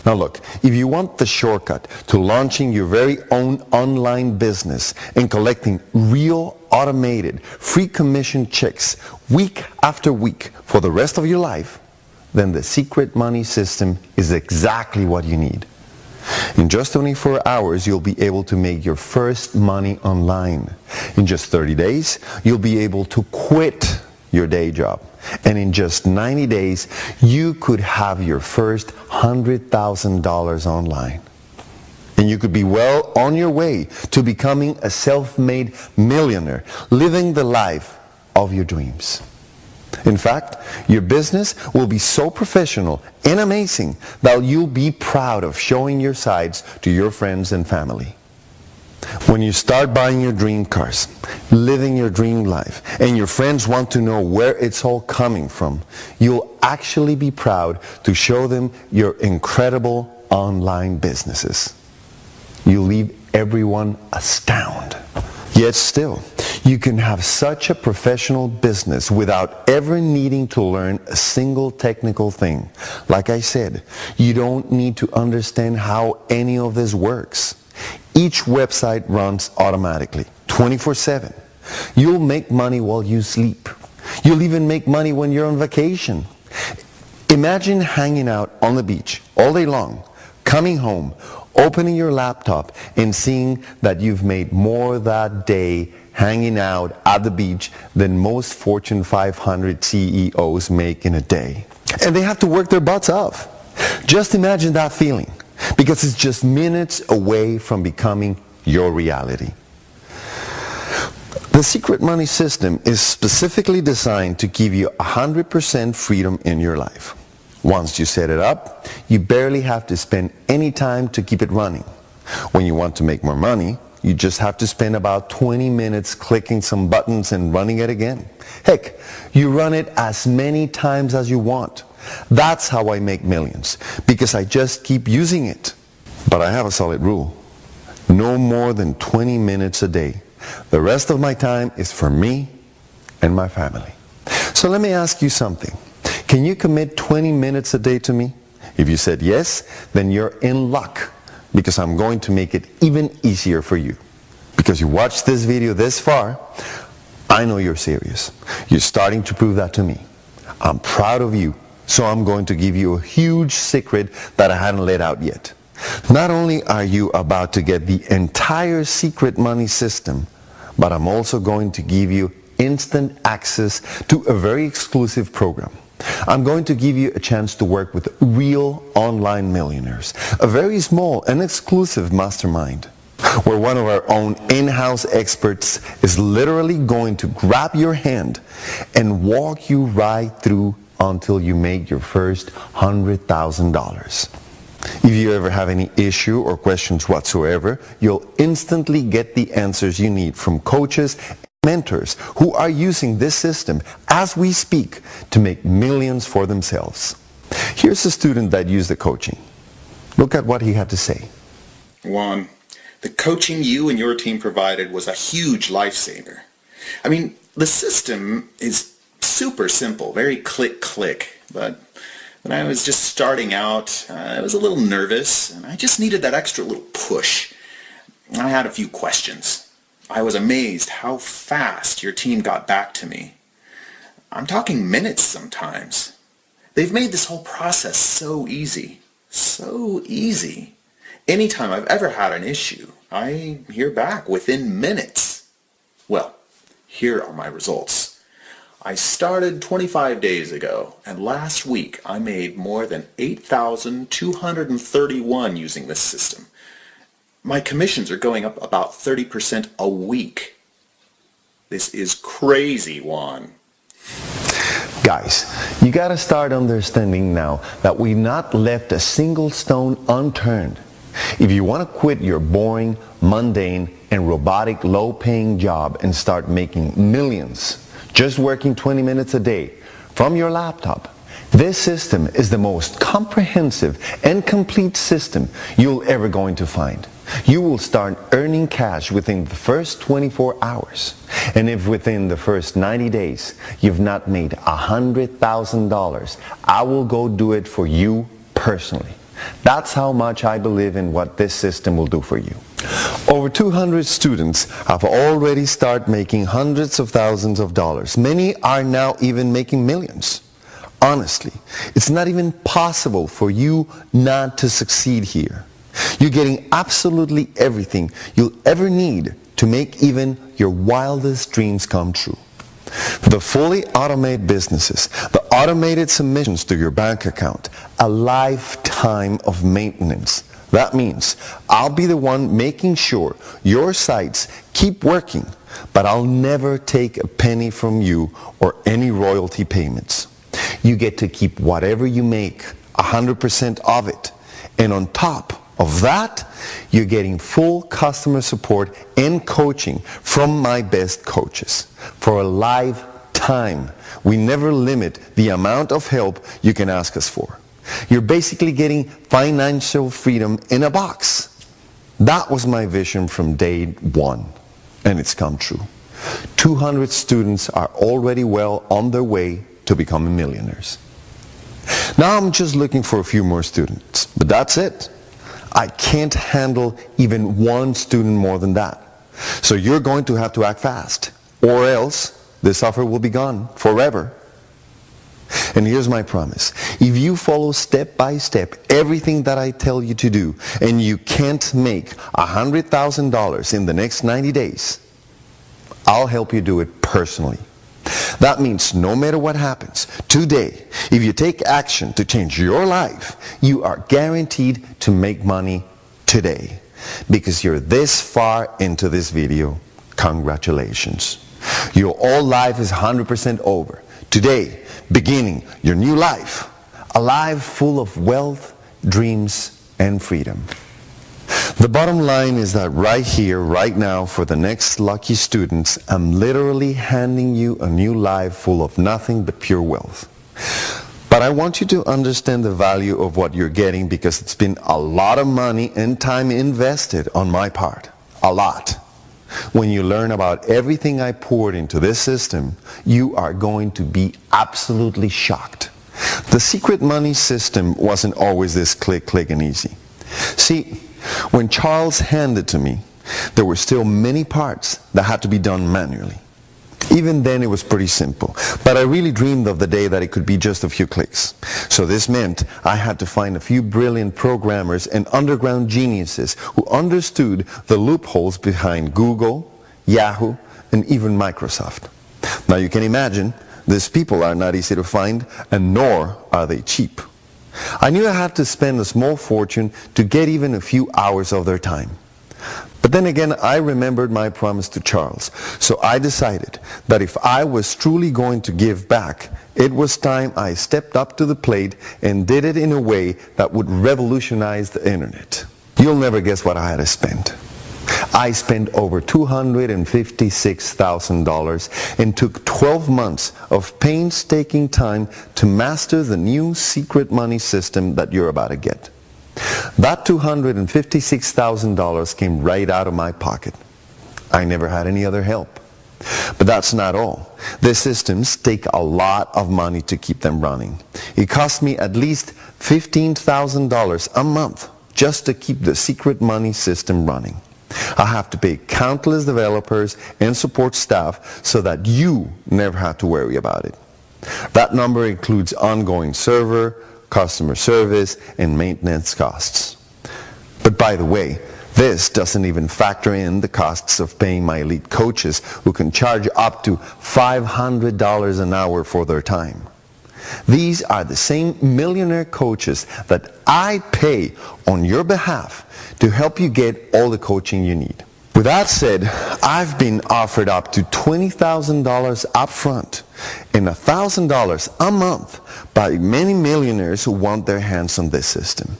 Now look, if you want the shortcut to launching your very own online business and collecting real automated free commission checks week after week for the rest of your life, then the secret money system is exactly what you need. In just 24 hours, you'll be able to make your first money online. In just 30 days, you'll be able to quit your day job. And in just 90 days, you could have your first $100,000 online. And you could be well on your way to becoming a self-made millionaire, living the life of your dreams. In fact, your business will be so professional and amazing that you'll be proud of showing your sides to your friends and family. When you start buying your dream cars, living your dream life, and your friends want to know where it's all coming from, you'll actually be proud to show them your incredible online businesses. You'll leave everyone astounded. Yet still, you can have such a professional business without ever needing to learn a single technical thing. Like I said, you don't need to understand how any of this works. Each website runs automatically, 24/7. You'll make money while you sleep. You'll even make money when you're on vacation. Imagine hanging out on the beach all day long, coming home, opening your laptop, and seeing that you've made more that day hanging out at the beach than most Fortune 500 CEOs make in a day. And they have to work their butts off. Just imagine that feeling, because it's just minutes away from becoming your reality. The secret money system is specifically designed to give you 100% freedom in your life. Once you set it up, you barely have to spend any time to keep it running. When you want to make more money, you just have to spend about 20 minutes clicking some buttons and running it again. Heck, you run it as many times as you want. That's how I make millions, because I just keep using it. But I have a solid rule. No more than 20 minutes a day. The rest of my time is for me and my family. So let me ask you something. Can you commit 20 minutes a day to me? If you said yes, then you're in luck, because I'm going to make it even easier for you. Because you watched this video this far, I know you're serious. You're starting to prove that to me. I'm proud of you, so I'm going to give you a huge secret that I haven't let out yet. Not only are you about to get the entire secret money system, but I'm also going to give you instant access to a very exclusive program. I'm going to give you a chance to work with real online millionaires, a very small and exclusive mastermind, where one of our own in-house experts is literally going to grab your hand and walk you right through until you make your first $100,000. If you ever have any issue or questions whatsoever, you'll instantly get the answers you need from coaches and mentors who are using this system as we speak to make millions for themselves. Here's a student that used the coaching. Look at what he had to say. Juan, the coaching you and your team provided was a huge lifesaver. I mean, the system is super simple, very click, but when I was just starting out, I was a little nervous, and I just needed that extra little push. I had a few questions. I was amazed how fast your team got back to me. I'm talking minutes sometimes. They've made this whole process so easy. So easy. Anytime I've ever had an issue, I hear back within minutes. Well, here are my results. I started 25 days ago, and last week I made more than $8,231 using this system. My commissions are going up about 30% a week. This is crazy, Juan. Guys, you gotta start understanding now that we've not left a single stone unturned. If you want to quit your boring, mundane, and robotic low-paying job and start making millions just working 20 minutes a day from your laptop, this system is the most comprehensive and complete system you'll ever going to find. You will start earning cash within the first 24 hours. And if within the first 90 days you've not made $100,000, I will go do it for you personally. That's how much I believe in what this system will do for you. Over 200 students have already started making hundreds of thousands of dollars. Many are now even making millions. Honestly, it's not even possible for you not to succeed here. You're getting absolutely everything you'll ever need to make even your wildest dreams come true. The fully automated businesses, the automated submissions to your bank account, a lifetime of maintenance. That means I'll be the one making sure your sites keep working, but I'll never take a penny from you or any royalty payments. You get to keep whatever you make, 100% of it. And on top of that, you're getting full customer support and coaching from my best coaches for a lifetime. We never limit the amount of help you can ask us for. You're basically getting financial freedom in a box. That was my vision from day one, and it's come true. 200 students are already well on their way to becoming millionaires. Now I'm just looking for a few more students, but that's it. I can't handle even one student more than that. So you're going to have to act fast, or else this offer will be gone forever. And here's my promise. If you follow step by step everything that I tell you to do, and you can't make $100,000 in the next 90 days, I'll help you do it personally. That means no matter what happens, today, if you take action to change your life, you are guaranteed to make money today. Because you're this far into this video, congratulations. Your old life is 100% over. Today, beginning your new life, a life full of wealth, dreams, and freedom. The bottom line is that right here, right now, for the next lucky students, I'm literally handing you a new life full of nothing but pure wealth. But I want you to understand the value of what you're getting, because it's been a lot of money and time invested on my part. A lot. When you learn about everything I poured into this system, you are going to be absolutely shocked. The secret money system wasn't always this click, click, and easy. See, when Charles handed it to me, there were still many parts that had to be done manually. Even then it was pretty simple, but I really dreamed of the day that it could be just a few clicks. So this meant I had to find a few brilliant programmers and underground geniuses who understood the loopholes behind Google, Yahoo, and even Microsoft. Now you can imagine, these people are not easy to find, and nor are they cheap. I knew I had to spend a small fortune to get even a few hours of their time. But then again, I remembered my promise to Charles, so I decided that if I was truly going to give back, it was time I stepped up to the plate and did it in a way that would revolutionize the internet. You'll never guess what I had to spend. I spent over $256,000 and took 12 months of painstaking time to master the new secret money system that you're about to get. That $256,000 came right out of my pocket. I never had any other help. But that's not all. The systems take a lot of money to keep them running. It cost me at least $15,000 a month just to keep the secret money system running. I have to pay countless developers and support staff so that you never have to worry about it. That number includes ongoing server, customer service, and maintenance costs. But by the way, this doesn't even factor in the costs of paying my elite coaches who can charge up to $500 an hour for their time. These are the same millionaire coaches that I pay on your behalf to help you get all the coaching you need. With that said, I've been offered up to $20,000 up front and $1,000 a month by many millionaires who want their hands on this system.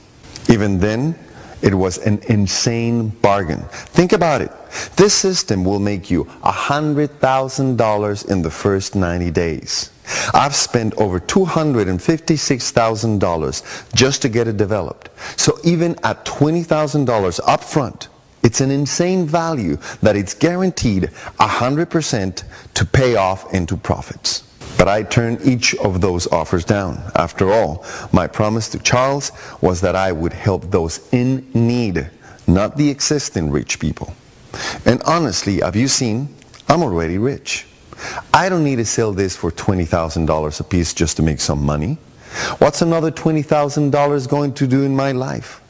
Even then, it was an insane bargain. Think about it. This system will make you $100,000 in the first 90 days. I've spent over $256,000 just to get it developed. So even at $20,000 up front, it's an insane value that it's guaranteed 100% to pay off into profits. But I turned each of those offers down. After all, my promise to Charles was that I would help those in need, not the existing rich people. And honestly, have you seen? I'm already rich. I don't need to sell this for $20,000 a piece just to make some money. What's another $20,000 going to do in my life?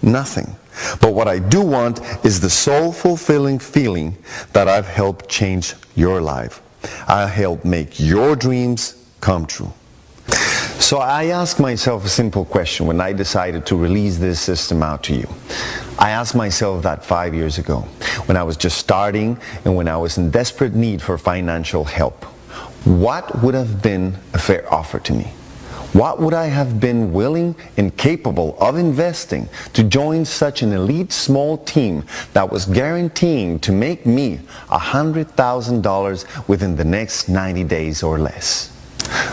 Nothing. But what I do want is the soul-fulfilling feeling that I've helped change your life. I help make your dreams come true. So I asked myself a simple question when I decided to release this system out to you. I asked myself that 5 years ago, when I was just starting and when I was in desperate need for financial help. What would have been a fair offer to me? What would I have been willing and capable of investing to join such an elite small team that was guaranteeing to make me $100,000 within the next 90 days or less?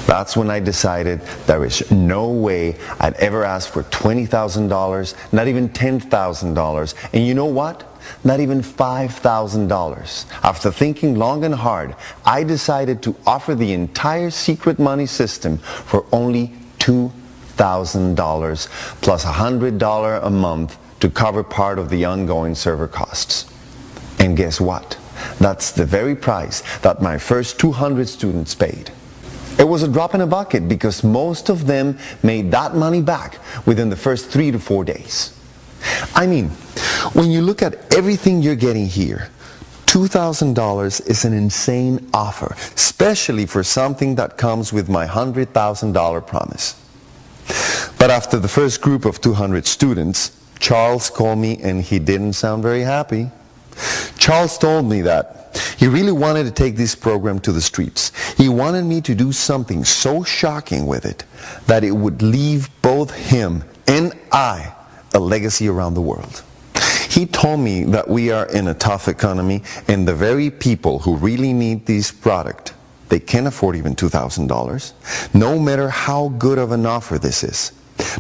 That's when I decided there is no way I'd ever ask for $20,000, not even $10,000, and you know what? Not even $5,000. After thinking long and hard, I decided to offer the entire secret money system for only $2,000 plus $100 a month to cover part of the ongoing server costs. And guess what? That's the very price that my first 200 students paid. It was a drop in a bucket because most of them made that money back within the first 3 to 4 days. I mean, when you look at everything you're getting here, $2,000 is an insane offer, especially for something that comes with my $100,000 promise. But after the first group of 200 students, Charles called me and he didn't sound very happy. Charles told me that he really wanted to take this program to the streets. He wanted me to do something so shocking with it that it would leave both him and I a legacy around the world. He told me that we are in a tough economy and the very people who really need this product, they can't afford even $2,000, no matter how good of an offer this is.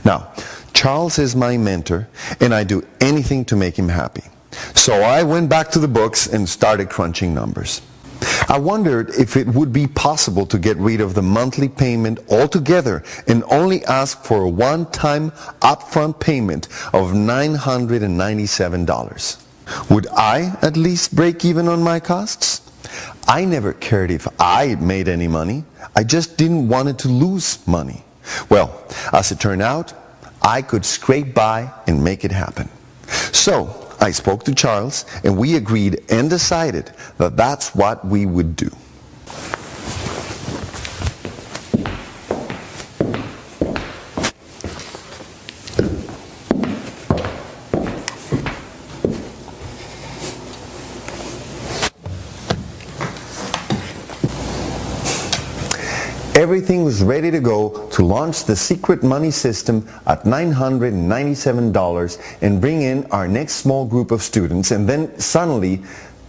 Now, Charles is my mentor and I do anything to make him happy. So I went back to the books and started crunching numbers. I wondered if it would be possible to get rid of the monthly payment altogether and only ask for a one-time upfront payment of $997. Would I at least break even on my costs? I never cared if I made any money. I just didn't want it to lose money. Well, as it turned out, I could scrape by and make it happen. So I spoke to Charles and we agreed and decided that that's what we would do. Everything was ready to go to launch the secret money system at $997 and bring in our next small group of students, and then suddenly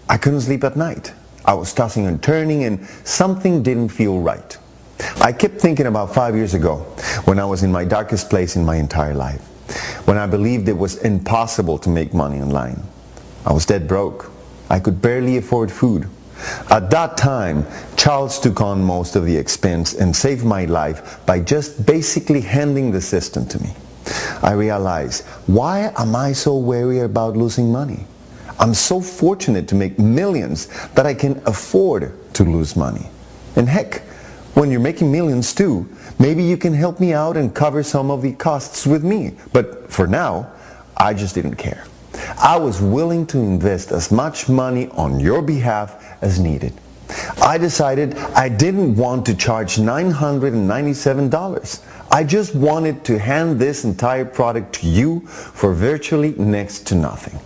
I couldn't sleep at night. I was tossing and turning and something didn't feel right. I kept thinking about 5 years ago when I was in my darkest place in my entire life, when I believed it was impossible to make money online. I was dead broke. I could barely afford food. At that time, Charles took on most of the expense and saved my life by just basically handing the system to me. I realized, why am I so wary about losing money? I'm so fortunate to make millions that I can afford to lose money. And heck, when you're making millions too, maybe you can help me out and cover some of the costs with me. But for now, I just didn't care. I was willing to invest as much money on your behalf as needed. I decided I didn't want to charge $997. I just wanted to hand this entire product to you for virtually next to nothing.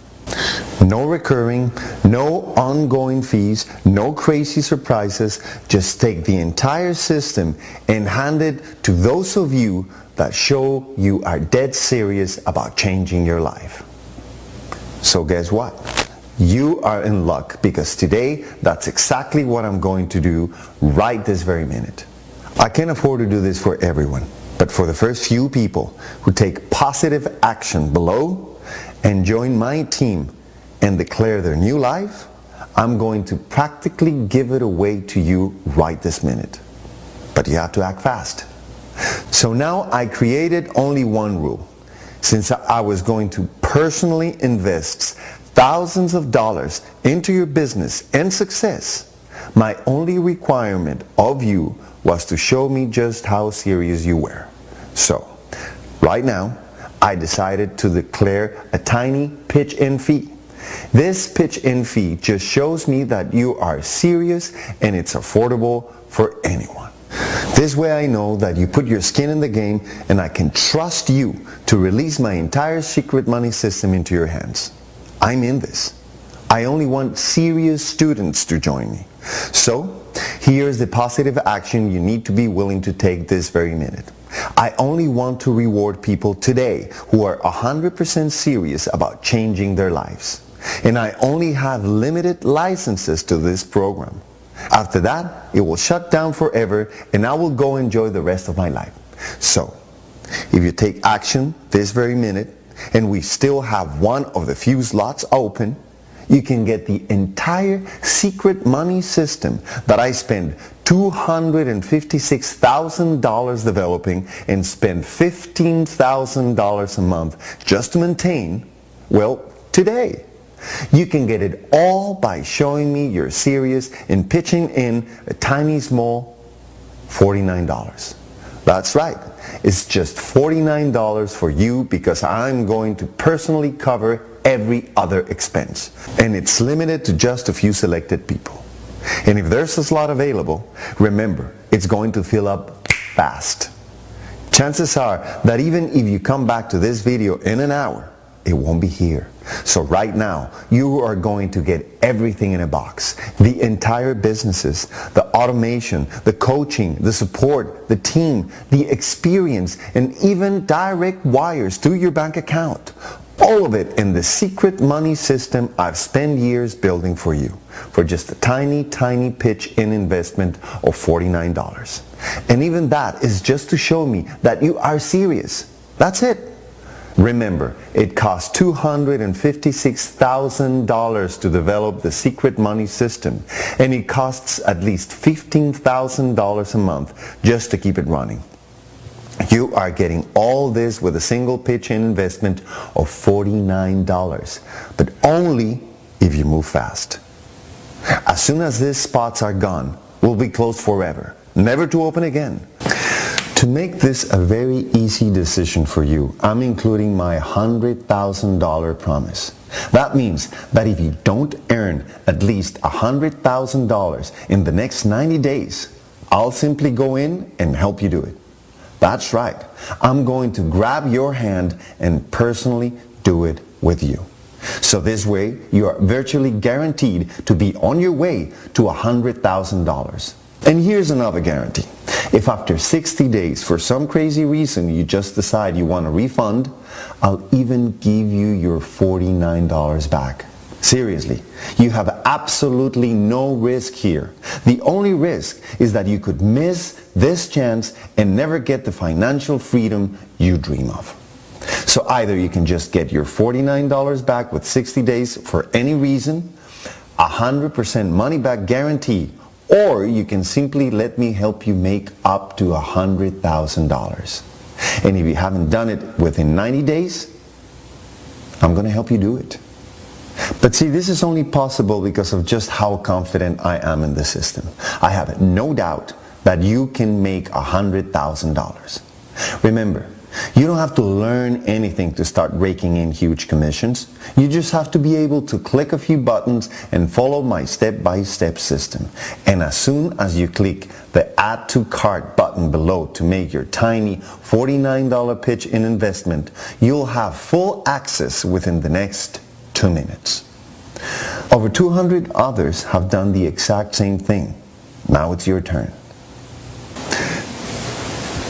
No recurring, no ongoing fees, no crazy surprises. Just take the entire system and hand it to those of you that show you are dead serious about changing your life. So guess what? You are in luck, because today that's exactly what I'm going to do right this very minute. I can't afford to do this for everyone, but for the first few people who take positive action below and join my team and declare their new life, I'm going to practically give it away to you right this minute. But you have to act fast. So now I created only one rule. Since I was going to personally invest thousands of dollars into your business and success, my only requirement of you was to show me just how serious you were. So, right now, I decided to declare a tiny pitch-in fee. This pitch-in fee just shows me that you are serious and it's affordable for anyone. This way I know that you put your skin in the game and I can trust you to release my entire secret money system into your hands. I'm in this. I only want serious students to join me. So, here's the positive action you need to be willing to take this very minute. I only want to reward people today who are 100% serious about changing their lives. And I only have limited licenses to this program. After that, it will shut down forever and I will go enjoy the rest of my life. So, if you take action this very minute, and we still have one of the few slots open, you can get the entire secret money system that I spent $256,000 developing and spend $15,000 a month just to maintain, well, today. You can get it all by showing me you're serious and pitching in a tiny small $49. That's right. It's just $49 for you, because I'm going to personally cover every other expense. And it's limited to just a few selected people. And if there's a slot available, remember, it's going to fill up fast. Chances are that even if you come back to this video in an hour, it won't be here. So right now, you are going to get everything in a box. The entire businesses, the automation, the coaching, the support, the team, the experience, and even direct wires to your bank account. All of it in the secret money system I've spent years building for you, for just a tiny, tiny pitch-in investment of $49. And even that is just to show me that you are serious. That's it. Remember, it costs $256,000 to develop the secret money system, and it costs at least $15,000 a month just to keep it running. You are getting all this with a single pitch-in investment of $49, but only if you move fast. As soon as these spots are gone, we'll be closed forever, never to open again. To make this a very easy decision for you, I'm including my $100,000 promise. That means that if you don't earn at least $100,000 in the next 90 days, I'll simply go in and help you do it. That's right. I'm going to grab your hand and personally do it with you. So this way, you are virtually guaranteed to be on your way to $100,000. And here's another guarantee. If after 60 days, for some crazy reason, you just decide you want a refund, I'll even give you your $49 back. Seriously, you have absolutely no risk here. The only risk is that you could miss this chance and never get the financial freedom you dream of. So either you can just get your $49 back with 60 days for any reason, 100% money back guarantee, or you can simply let me help you make up to $100,000. And if you haven't done it within 90 days, I'm going to help you do it. But see, this is only possible because of just how confident I am in the system. I have no doubt that you can make $100,000. Remember, you don't have to learn anything to start raking in huge commissions. You just have to be able to click a few buttons and follow my step-by-step system. And as soon as you click the Add to Cart button below to make your tiny $49 pitch in investment, you'll have full access within the next 2 minutes. Over 200 others have done the exact same thing. Now it's your turn.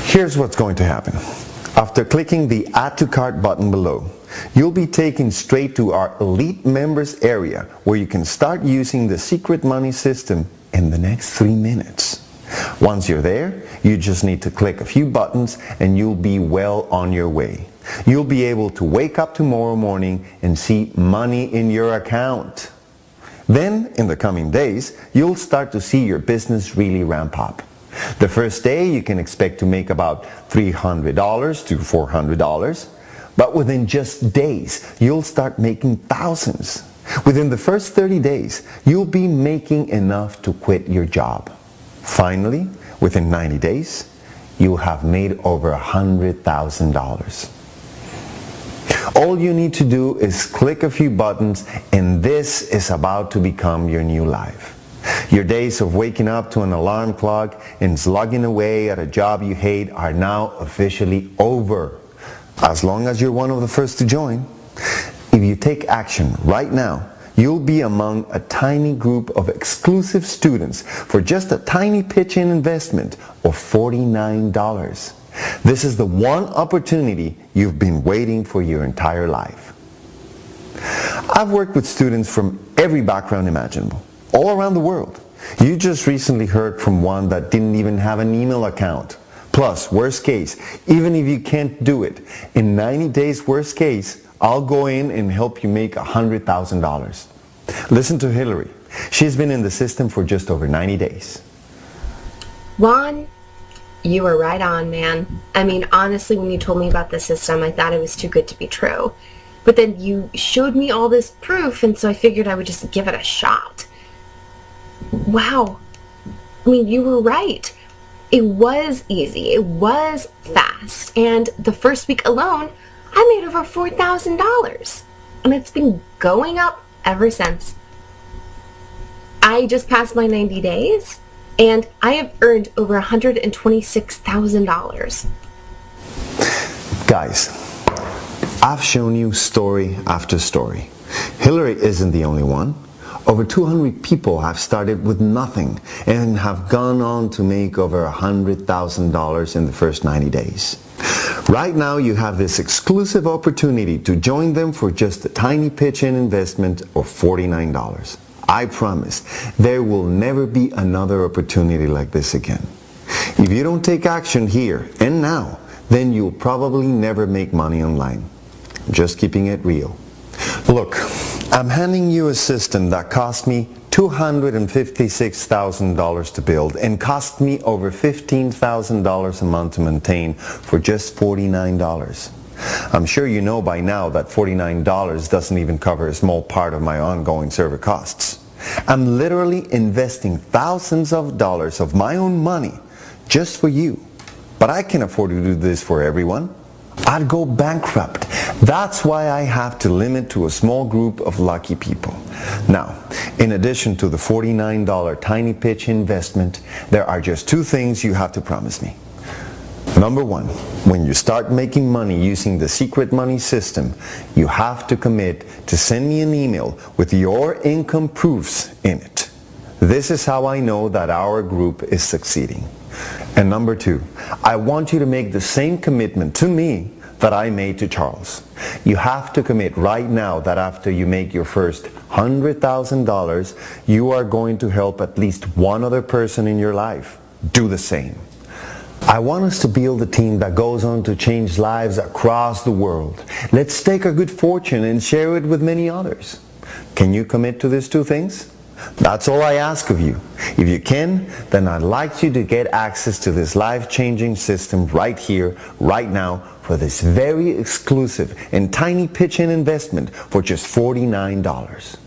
Here's what's going to happen. After clicking the Add to Cart button below, you'll be taken straight to our Elite Members area where you can start using the secret money system in the next 3 minutes. Once you're there, you just need to click a few buttons and you'll be well on your way. You'll be able to wake up tomorrow morning and see money in your account. Then, in the coming days, you'll start to see your business really ramp up. The first day you can expect to make about $300 to $400, but within just days you'll start making thousands. Within the first 30 days you'll be making enough to quit your job. Finally, within 90 days you'll have made over $100,000. All you need to do is click a few buttons and this is about to become your new life. Your days of waking up to an alarm clock and slugging away at a job you hate are now officially over, as long as you're one of the first to join. If you take action right now, you'll be among a tiny group of exclusive students for just a tiny pitch-in investment of $49. This is the one opportunity you've been waiting for your entire life. I've worked with students from every background imaginable, all around the world. You just recently heard from one that didn't even have an email account. Plus, worst case, even if you can't do it, in 90 days worst case, I'll go in and help you make $100,000. Listen to Hillary. She's been in the system for just over 90 days. Juan, you were right on, man. I mean, honestly, when you told me about the system, I thought it was too good to be true. But then you showed me all this proof, and so I figured I would just give it a shot. Wow. I mean, you were right. It was easy. It was fast. And the first week alone, I made over $4,000. And it's been going up ever since. I just passed my 90 days, and I have earned over $126,000. Guys, I've shown you story after story. Hillary isn't the only one. Over 200 people have started with nothing and have gone on to make over $100,000 in the first 90 days. Right now you have this exclusive opportunity to join them for just a tiny pitch-in investment of $49. I promise there will never be another opportunity like this again. If you don't take action here and now, then you'll probably never make money online. Just keeping it real. Look, I'm handing you a system that cost me $256,000 to build and cost me over $15,000 a month to maintain for just $49. I'm sure you know by now that $49 doesn't even cover a small part of my ongoing server costs. I'm literally investing thousands of dollars of my own money just for you. But I can afford to do this for everyone. I'd go bankrupt. That's why I have to limit to a small group of lucky people. Now, in addition to the $49 tiny pitch investment, there are just two things you have to promise me. Number one, when you start making money using the secret money system, you have to commit to send me an email with your income proofs in it. This is how I know that our group is succeeding. And number two, I want you to make the same commitment to me that I made to Charles. You have to commit right now that after you make your first $100,000, you are going to help at least one other person in your life do the same. I want us to build a team that goes on to change lives across the world. Let's take our good fortune and share it with many others. Can you commit to these two things? That's all I ask of you. If you can, then I'd like you to get access to this life-changing system right here, right now, for this very exclusive and tiny pitch-in investment for just $49.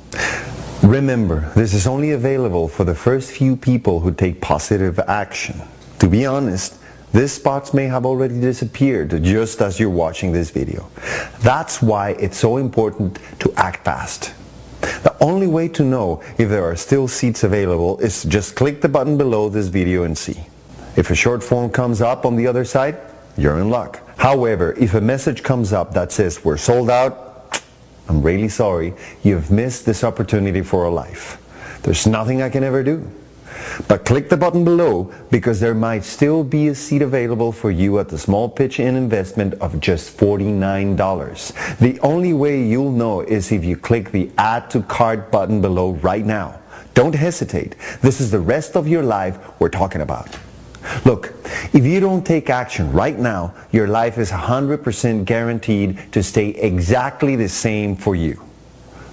Remember, this is only available for the first few people who take positive action. To be honest, these spots may have already disappeared just as you're watching this video. That's why it's so important to act fast. The only way to know if there are still seats available is to just click the button below this video and see. If a short form comes up on the other side, you're in luck. However, if a message comes up that says we're sold out, I'm really sorry, you've missed this opportunity for a life. There's nothing I can ever do. But click the button below because there might still be a seat available for you at the small pitch-in investment of just $49. The only way you'll know is if you click the Add to Cart button below right now. Don't hesitate. This is the rest of your life we're talking about. Look, if you don't take action right now, your life is 100% guaranteed to stay exactly the same for you.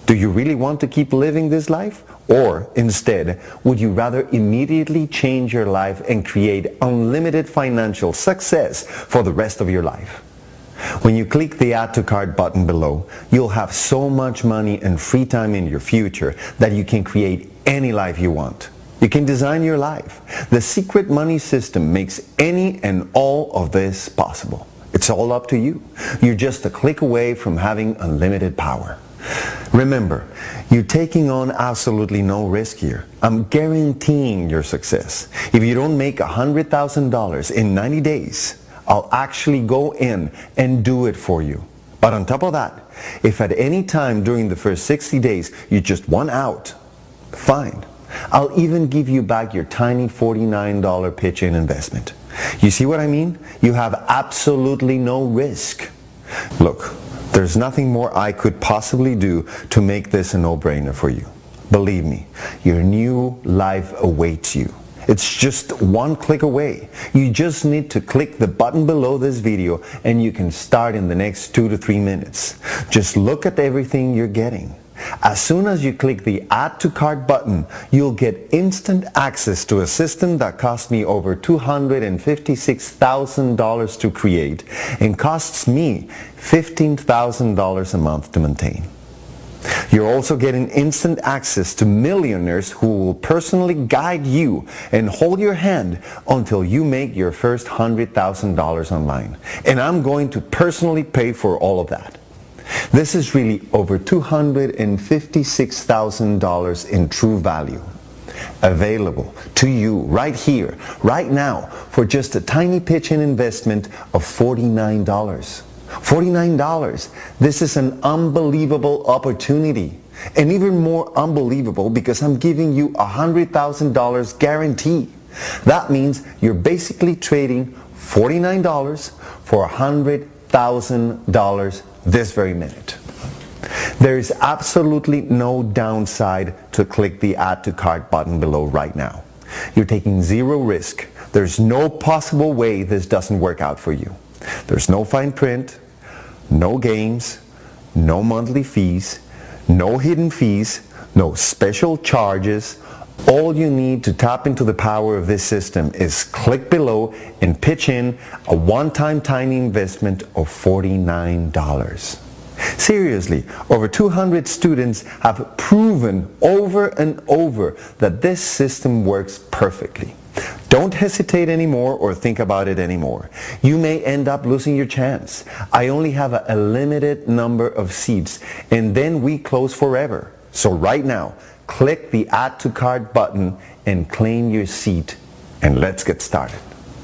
Do you really want to keep living this life? Or instead, would you rather immediately change your life and create unlimited financial success for the rest of your life? When you click the Add to Cart button below, you'll have so much money and free time in your future that you can create any life you want. You can design your life. The secret money system makes any and all of this possible. It's all up to you. You're just a click away from having unlimited power. Remember, you're taking on absolutely no risk here. I'm guaranteeing your success. If you don't make $100,000 in 90 days, I'll actually go in and do it for you. But on top of that, if at any time during the first 60 days you just want out, fine. I'll even give you back your tiny $49 pitch-in investment. You see what I mean? You have absolutely no risk. Look, there's nothing more I could possibly do to make this a no-brainer for you. Believe me, your new life awaits you. It's just one click away. You just need to click the button below this video and you can start in the next 2 to 3 minutes. Just look at everything you're getting. As soon as you click the Add to Cart button, you'll get instant access to a system that cost me over $256,000 to create and costs me $15,000 a month to maintain. You're also getting instant access to millionaires who will personally guide you and hold your hand until you make your first $100,000 online. And I'm going to personally pay for all of that. This is really over $256,000 in true value, available to you right here, right now, for just a tiny pitch-in investment of $49. $49. This is an unbelievable opportunity. And even more unbelievable because I'm giving you $100,000 guarantee. That means you're basically trading $49 for $100,000 this very minute. There is absolutely no downside to click the Add to Cart button below right now. You're taking zero risk. There's no possible way this doesn't work out for you. There's no fine print, no games, no monthly fees, no hidden fees, no special charges. All you need to tap into the power of this system is click below and pitch in a one-time tiny investment of $49. Seriously, over 200 students have proven over and over that this system works perfectly. Don't hesitate anymore or think about it anymore. You may end up losing your chance. I only have a limited number of seats and then we close forever. So right now, click the Add to Cart button and claim your seat, and let's get started.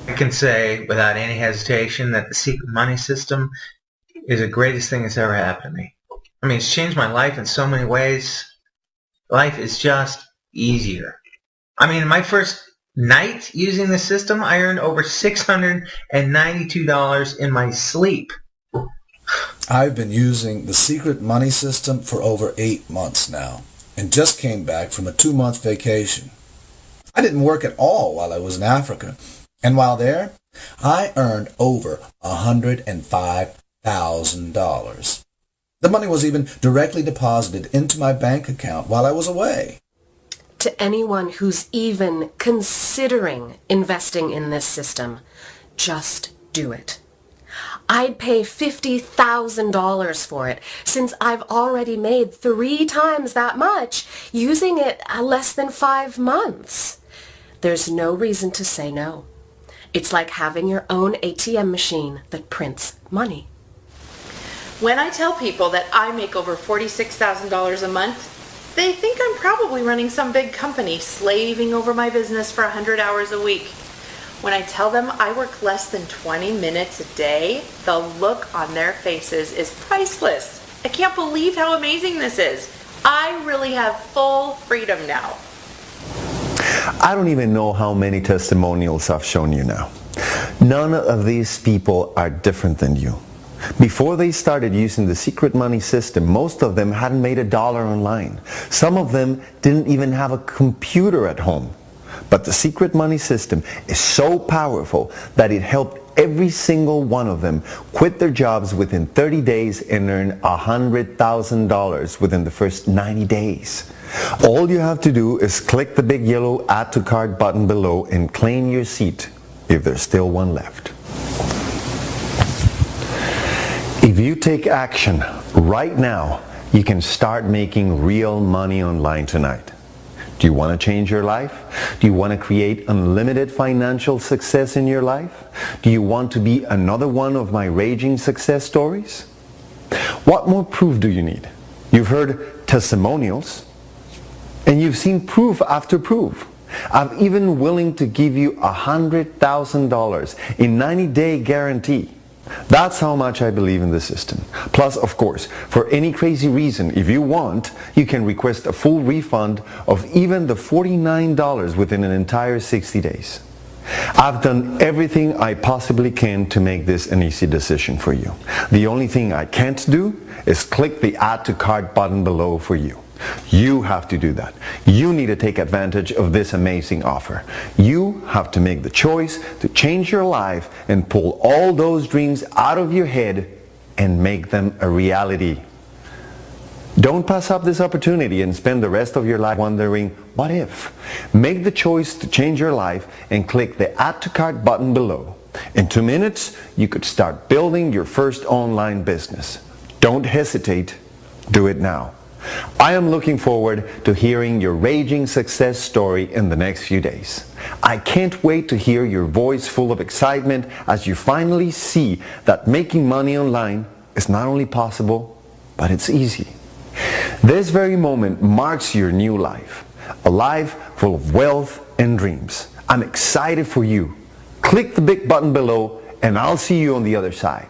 I can say without any hesitation that the secret money system is the greatest thing that's ever happened to me. I mean, it's changed my life in so many ways. Life is just easier. I mean, my first night using the system, I earned over $692 in my sleep. I've been using the secret money system for over 8 months now, and just came back from a 2-month vacation. I didn't work at all while I was in Africa, and while there, I earned over $105,000. The money was even directly deposited into my bank account while I was away. To anyone who's even considering investing in this system, just do it. I'd pay $50,000 for it, since I've already made 3 times that much using it less than 5 months. There's no reason to say no. It's like having your own ATM machine that prints money. When I tell people that I make over $46,000 a month, they think I'm probably running some big company slaving over my business for 100 hours a week. When I tell them I work less than 20 minutes a day, the look on their faces is priceless. I can't believe how amazing this is. I really have full freedom now. I don't even know how many testimonials I've shown you now. None of these people are different than you. Before they started using the secret money system, most of them hadn't made $1 online. Some of them didn't even have a computer at home. But the secret money system is so powerful that it helped every single one of them quit their jobs within 30 days and earn $100,000 within the first 90 days. All you have to do is click the big yellow Add to Cart button below and claim your seat, if there's still one left. If you take action right now, you can start making real money online tonight. Do you want to change your life? Do you want to create unlimited financial success in your life? Do you want to be another one of my raging success stories? What more proof do you need? You've heard testimonials, and you've seen proof after proof. I'm even willing to give you $100,000 in 90-day guarantee. That's how much I believe in the system. Plus, of course, for any crazy reason, if you want, you can request a full refund of even the $49 within an entire 60 days. I've done everything I possibly can to make this an easy decision for you. The only thing I can't do is click the Add to Cart button below for you. You have to do that. You need to take advantage of this amazing offer. You have to make the choice to change your life and pull all those dreams out of your head and make them a reality. Don't pass up this opportunity and spend the rest of your life wondering, what if? Make the choice to change your life and click the Add to Cart button below. In 2 minutes, you could start building your first online business. Don't hesitate. Do it now. I am looking forward to hearing your raging success story in the next few days. I can't wait to hear your voice full of excitement as you finally see that making money online is not only possible, but it's easy. This very moment marks your new life, a life full of wealth and dreams. I'm excited for you. Click the big button below and I'll see you on the other side.